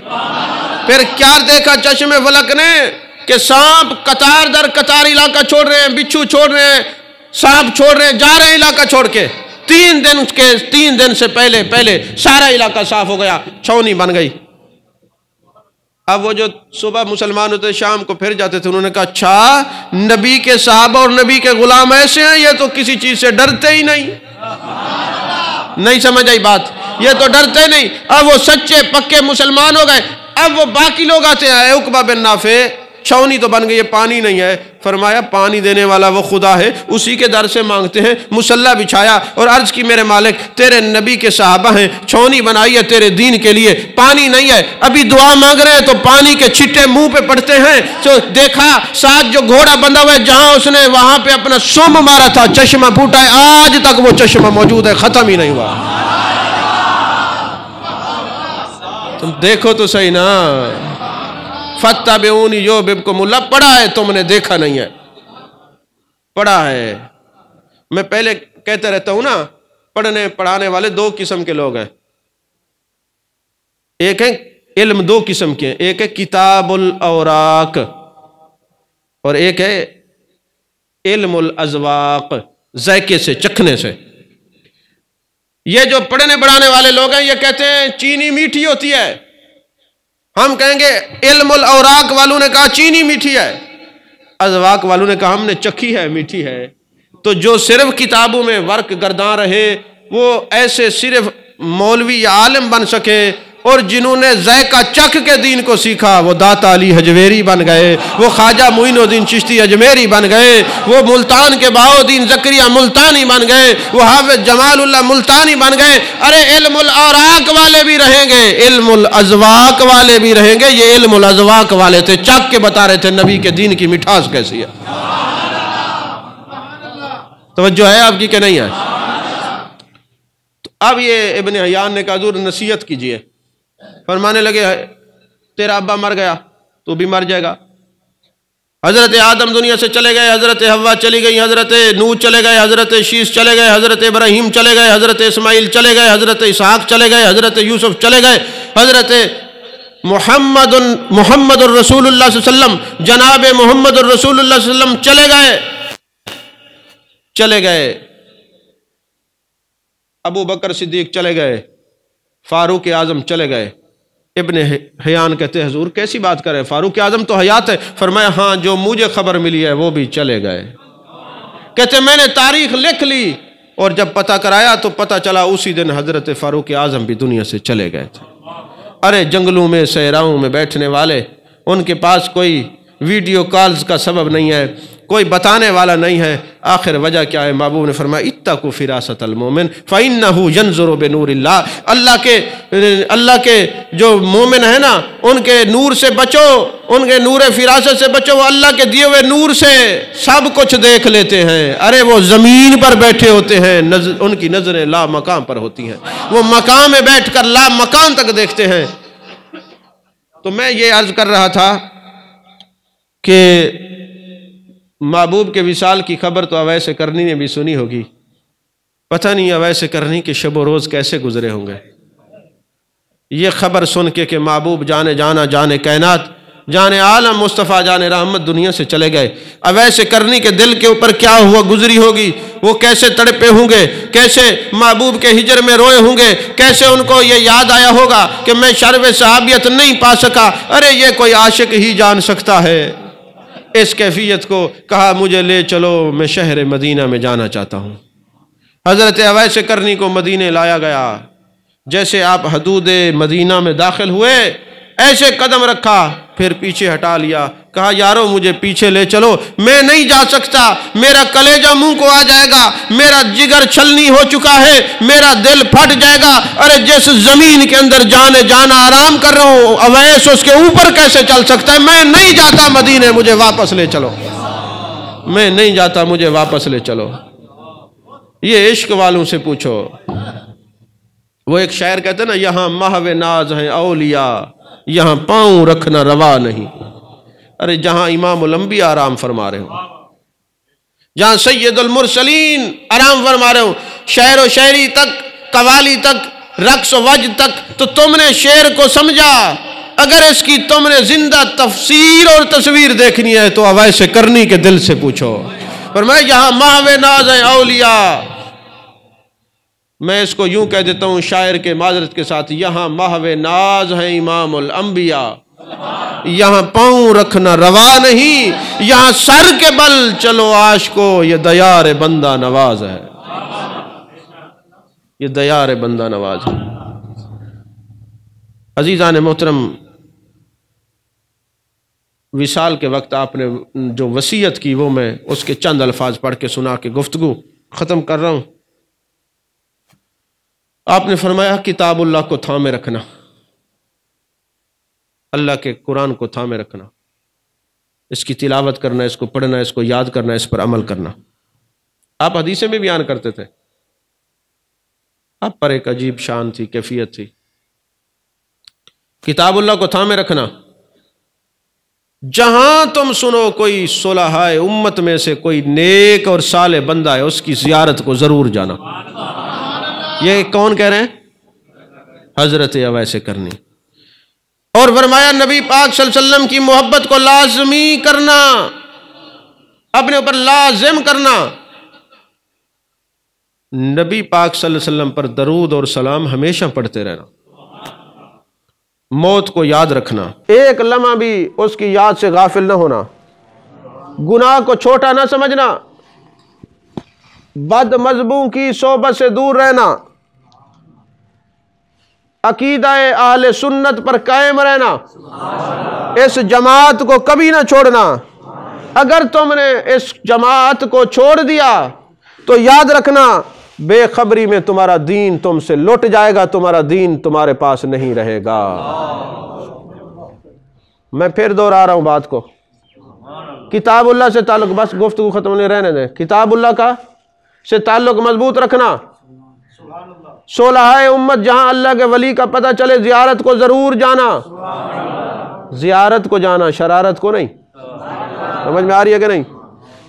پھر کیا دیکھا چشم فلک نے کہ سانپ قطار در قطار علاقہ چھوڑ رہے ہیں، بچھو چھوڑ رہے ہیں، سانپ چھوڑ رہے ہیں، جا رہے ہیں علاقہ چھوڑ کے. 3 دن سے پہلے سارا علاقہ صاف ہو گیا، چھاؤنی بن گئی. اب وہ جو صبح مسلمان ہوتے شام کو پھر جاتے تھے انہوں نے کہا اچھا نبی کے صحابہ اور نبی کے غلام ایسے ہیں، یہ تو کسی چیز سے ڈرتے ہی نہیں سمجھ آئی بات، یہ تو ڈرتے نہیں. اب وہ سچے پکے مسلمان ہو گئے. اب وہ باقی لوگ آتے ہیں، عقبہ بن نافع چھاونی تو بن گئی ہے، پانی نہیں ہے۔ فرمایا پانی دینے والا وہ خدا ہے، اسی کے در سے مانگتے ہیں۔ مصلی بچھایا اور عرض کی میرے مالک تیرے نبی کے صحابہ ہیں، چھاونی بنائی ہے تیرے دین کے لیے، پانی نہیں ہے، ابھی دعا مانگ رہے ہیں تو پانی کے چھٹے منہ پہ پڑتے ہیں۔ تو دیکھا ساتھ جو گھوڑا بندھا ہوا ہے، جہاں اس نے وہاں پہ اپنا سم مارا تھا چشمہ پھوٹا ہے، آج تک وہ چشمہ موجود ہے، ختم ہی نہیں ہوا۔ تم دیکھو تو صحیح نا، فَاتَّبِعُونِ یُحْبِبْکُمُ اللَّہ، پڑھا ہے تم نے، دیکھا نہیں ہے، پڑھا ہے۔ میں پہلے کہتے رہتا ہوں نا، پڑھنے پڑھانے والے دو قسم کے لوگ ہیں، ایک ہے علم دو قسم کے ہیں، ایک ہے کتاب الاوراق اور ایک ہے علم الاذواق، ذائقے سے، چکھنے سے۔ یہ جو پڑھنے پڑھانے والے لوگ ہیں یہ کہتے ہیں چینی میٹھی ہوتی ہے، ہم کہیں گے علم الاوراق والوں نے کہا چینی میٹھی ہے، اذواق والوں نے کہا ہم نے چکھی ہے، میٹھی ہے۔ تو جو صرف کتابوں میں ورق گرداں رہے وہ ایسے صرف مولوی یا عالم بن سکے، اور جنہوں نے ذائقہ چکھ کے دین کو سیکھا وہ داتا علی حجویری بن گئے، وہ خواجہ معین الدین چشتی اجمیری بن گئے، وہ ملتان کے بہاؤالدین زکریا ملتانی بن گئے، وہ حافظ جمال اللہ ملتانی بن گئے۔ ارے علم الاوراق والے بھی رہیں گے، علم الاذواق والے بھی رہیں گے۔ یہ علم الاذواق والے تھے، چکھ کے بتا رہے تھے نبی کے دین کی مٹھاس کیسی ہے۔ توجہ ہے آپ کی کہ نہیں ہے؟ تو اب یہ ابن حیان نے کہا حضور نصیحت کیجئے، فرمانے لگے تیرا ابا مر گیا تو بھی مر جائے گا، حضرت آدم دنیا سے چلے گئے، حضرت حوا چلی گئی، حضرت نوح چلے گئے، حضرت شیش چلے گئے، حضرت ابراہیم چلے گئے، حضرت اسماعیل چلے گئے، حضرت اسحاق چلے گئے، حضرت یوسف چلے گئے، حضرت محمد الرسول اللہ صلی اللہ علیہ وسلم، جناب محمد الرسول اللہ صلی اللہ علیہ وسلم چلے گئے، ابو بکر صدیق چلے گئے، فاروق اعظم چلے گئے۔ ابن حیان کہتے ہیں حضور کیسی بات کرے، فاروق اعظم تو حیات ہے۔ فرمایا ہاں جو مجھے خبر ملی ہے وہ بھی چلے گئے۔ کہتے میں نے تاریخ لکھ لی اور جب پتہ کرایا تو پتہ چلا اسی دن حضرت فاروق اعظم بھی دنیا سے چلے گئے تھے۔ ارے جنگلوں میں صحراؤں میں بیٹھنے والے، ان کے پاس کوئی ویڈیو کالز کا سبب نہیں ہے، کوئی بتانے والا نہیں ہے۔ آخر وجہ کیا ہے؟ محبوب نے فرمایا اتقوا فراست المومن فإنہ ینظر بنور اللہ، اللہ کے جو مومن ہے نا ان کے نور سے بچو، ان کے نور فراست سے بچو، وہ اللہ کے دیے ہوئے نور سے سب کچھ دیکھ لیتے ہیں۔ ارے وہ زمین پر بیٹھے ہوتے ہیں، ان کی نظریں لا مقام پر ہوتی ہیں، وہ مقام میں بیٹھ کر لا مقام تک دیکھتے ہیں۔ تو میں یہ عرض کر رہا تھا کہ محبوب کے وصال کی خبر تو اویس کرنی نے بھی سنی ہوگی، پتہ نہیں اویس کرنی کے شب و روز کیسے گزرے ہوں گے یہ خبر سن کے کہ محبوب جانے جانا، جانے کائنات، جانے عالم مصطفیٰ، جانے رحمت دنیا سے چلے گئے۔ اویس کرنی کے دل کے اوپر کیا ہوا گزری ہوگی، وہ کیسے تڑپے ہوں گے، کیسے محبوب کے ہجر میں روئے ہوں گے، کیسے ان کو یہ یاد آیا ہوگا کہ میں شرف صحابیت نہیں پا سکا۔ ارے یہ کوئی عاشق ہی جان سکتا ہے اس کیفیت کو۔ کہا مجھے لے چلو، میں شہر مدینہ میں جانا چاہتا ہوں۔ حضرت اویس کرنی کو مدینہ لایا گیا، جیسے آپ حدود مدینہ میں داخل ہوئے ایسے قدم رکھا، پھر پیچھے ہٹا لیا، کہا یارو مجھے پیچھے لے چلو، میں نہیں جا سکتا، میرا کلیجہ منہ کو آ جائے گا، میرا جگر چھلنی ہو چکا ہے، میرا دل پھٹ جائے گا۔ ارے جس زمین کے اندر جانا آرام کر رہا ہوں، اویس اس کے اوپر کیسے چل سکتا ہے؟ میں نہیں جاتا مدینے، مجھے واپس لے چلو، میں نہیں جاتا، مجھے واپس لے چلو۔ یہ عشق والوں سے پوچھو۔ وہ ایک شاعر کہتے ہیں نا، یہاں محو ناز ہیں اولیاء، یہاں پاؤں رکھنا روا نہیں۔ ارے جہاں امام الانبیاء آرام فرما رہے ہوں، جہاں سید المرسلین آرام فرما رہے ہوں، شعر و شاعری تک، قوالی تک، رقص و وجد تک، تو تم نے شعر کو سمجھا۔ اگر اس کی تم نے زندہ تفسیر اور تصویر دیکھنی ہے تو اویس کرنی کے دل سے پوچھو۔ فرمایا یہاں محو ناز ہیں اولیاء، میں اس کو یوں کہہ دیتا ہوں شاعر کے معذرت کے ساتھ، یہاں محو ناز ہیں امام الانبیاء، یہاں پاؤں رکھنا روا نہیں، یہاں سر کے بل چلو عاشقو، یہ دیار بندہ نواز ہے، یہ دیار بندہ نواز ہے۔ عزیزان محترم، وصال کے وقت آپ نے جو وصیت کی وہ میں اس کے چند الفاظ پڑھ کے سنا کے گفتگو ختم کر رہا ہوں۔ آپ نے فرمایا کتاب اللہ کو تھامے رکھنا، اللہ کے قرآن کو تھامے رکھنا، اس کی تلاوت کرنا، اس کو پڑھنا، اس کو یاد کرنا، اس پر عمل کرنا۔ آپ حدیثیں بھی بیان کرتے تھے، آپ پر ایک عجیب شان تھی، کیفیت تھی۔ کتاب اللہ کو تھامے رکھنا، جہاں تم سنو کوئی صلحاء امت میں سے کوئی نیک اور صالح بندہ ہے، اس کی زیارت کو ضرور جانا۔ یہ کون کہہ رہے ہیں؟ حضرت اویس کرنی۔ اور فرمایا نبی پاک صلی اللہ علیہ وسلم کی محبت کو لازمی کرنا، اپنے اوپر لازم کرنا، نبی پاک صلی اللہ علیہ وسلم پر درود اور سلام ہمیشہ پڑھتے رہنا، موت کو یاد رکھنا، ایک لمحہ بھی اس کی یاد سے غافل نہ ہونا، گناہ کو چھوٹا نہ سمجھنا، بد مذہبوں کی صحبت سے دور رہنا، عقیدہ اہل سنت پر قائم رہنا، اس جماعت کو کبھی نہ چھوڑنا۔ اگر تم نے اس جماعت کو چھوڑ دیا تو یاد رکھنا بے خبری میں تمہارا دین تم سے لٹ جائے گا، تمہارا دین تمہارے پاس نہیں رہے گا۔ میں پھر دوہرا رہا ہوں بات کو، کتاب اللہ سے تعلق، بس گفتگو ختم نہیں رہنے دیں، کتاب اللہ کا سے تعلق مضبوط رکھنا، صلحاء امت جہاں اللہ کے ولی کا پتہ چلے زیارت کو ضرور جانا، زیارت کو جانا، شرارت کو نہیں۔ سمجھ میں آ رہی ہے کہ نہیں؟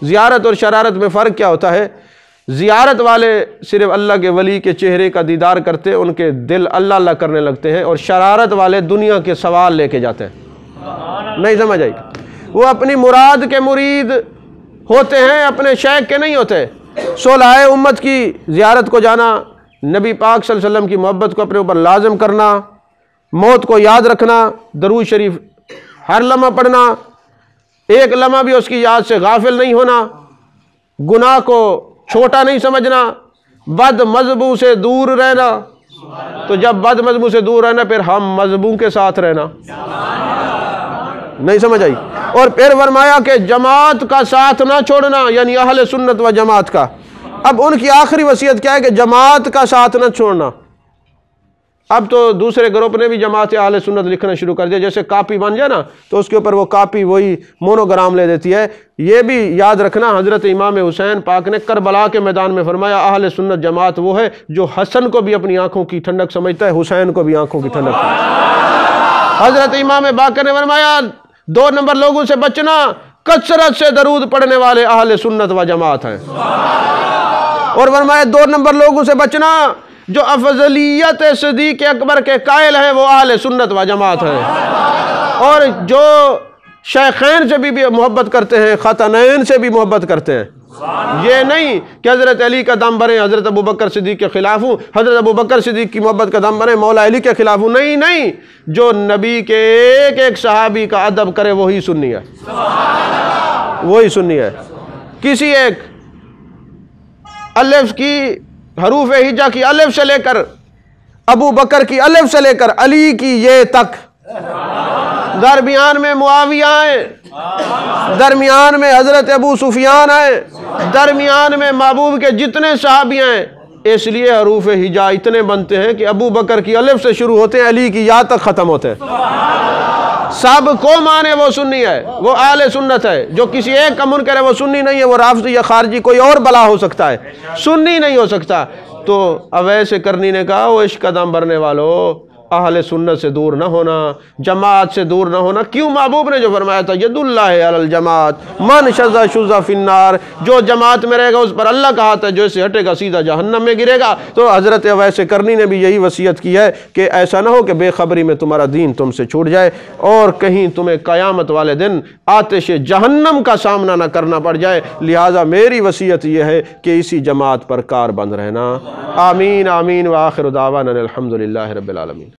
زیارت اور شرارت میں فرق کیا ہوتا ہے؟ زیارت والے صرف اللہ کے ولی کے چہرے کا دیدار کرتے، ان کے دل اللہ اللہ کرنے لگتے ہیں، اور شرارت والے دنیا کے سوال لے کے جاتے ہیں۔ نہیں سمجھ آئی؟ وہ اپنی مراد کے مرید ہوتے ہیں، اپنے شیخ کے نہیں ہوتے۔ صلحاء امت کی زیارت کو جانا، نبی پاک صلی اللہ علیہ وسلم کی محبت کو اپنے اوپر لازم کرنا، موت کو یاد رکھنا، درود شریف ہر لمحہ پڑھنا، ایک لمحہ بھی اس کی یاد سے غافل نہیں ہونا، گناہ کو چھوٹا نہیں سمجھنا، بد مذہبوں سے دور رہنا۔ تو جب بد مذہبوں سے دور رہنا پھر ہم مذہبوں کے ساتھ رہنا۔ نہیں سمجھ آئی؟ اور پھر فرمایا کہ جماعت کا ساتھ نہ چھوڑنا، یعنی اہل سنت و جماعت کا۔ اب ان کی آخری وصیت کیا ہے کہ جماعت کا ساتھ نہ چھوڑنا۔ اب تو دوسرے گروپ نے بھی جماعت اہل سنت لکھنا شروع کر دیا، جیسے کاپی بن جائے نا تو اس کے اوپر وہ کاپی وہی مونوگرام لے دیتی ہے۔ یہ بھی یاد رکھنا، حضرت امام حسین پاک نے کربلا کے میدان میں فرمایا اہل سنت جماعت وہ ہے جو حسن کو بھی اپنی آنکھوں کی ٹھنڈک سمجھتا ہے، حسین کو بھی آنکھوں کی ٹھنڈک سمجھتا ہے۔ حضرت امام باقر نے فرمایا 2 نمبر لوگوں سے بچنا، کثرت سے درود پڑھنے والے اہل سنت و جماعت ہیں، اور فرمایا 2 نمبر لوگوں سے بچنا جو افضلیت صدیق اکبر کے قائل ہیں وہ اہل سنت و جماعت ہیں، اور جو شیخین سے بھی محبت کرتے ہیں، خاتنین سے بھی محبت کرتے ہیں۔ یہ نہیں کہ حضرت علی کا دم بھریں، حضرت ابوبکر صدیق کے خلاف ہوں، حضرت ابوبکر صدیق کی محبت کا دم بھریں، مولا علی کے خلاف ہوں۔ نہیں نہیں، جو نبی کے ایک ایک صحابی کا ادب کرے وہی سنی ہے، وہی سنی ہے۔ کسی ایک الف کی حروف ہجا کی الف سے لے کر ابو بکر کی الف سے لے کر علی کی یہ تک، درمیان میں معاویہ ہیں، درمیان میں حضرت ابو سفیان ہیں، درمیان میں محبوب کے جتنے صحابی ہیں، اس لیے حروف ہجا اتنے بنتے ہیں کہ ابو بکر کی الف سے شروع ہوتے ہیں، علی کی یا تک ختم ہوتے ہیں۔ سب کو مانے وہ سنی ہے، وہ اہل سنت ہے۔ جو کسی ایک کا منکر ہے وہ سنی نہیں ہے، وہ رافضی یا خارجی کوئی اور بلا ہو سکتا ہے، سنی نہیں ہو سکتا۔ تو اویس کرنی نے کہا وہ عشق کا دم بھرنے والو، اہل سنت سے دور نہ ہونا، جماعت سے دور نہ ہونا۔ کیوں؟ محبوب نے جو فرمایا تھا ید اللہ علی الجماعت من شذ شذ فی النار، جو جماعت میں رہے گا اس پر اللہ کا ہاتھ ہے، جو اسے ہٹے گا سیدھا جہنم میں گرے گا۔ تو حضرت اویس کرنی نے بھی یہی وصیت کی ہے کہ ایسا نہ ہو کہ بے خبری میں تمہارا دین تم سے چھوٹ جائے اور کہیں تمہیں قیامت والے دن آتش جہنم کا سامنا نہ کرنا پڑ جائے۔ لہٰذا میری وصیت یہ ہے کہ اسی جماعت پر کار بند رہنا۔ آمین آمین، وآخر دعوانا الحمدللہ رب العالمین۔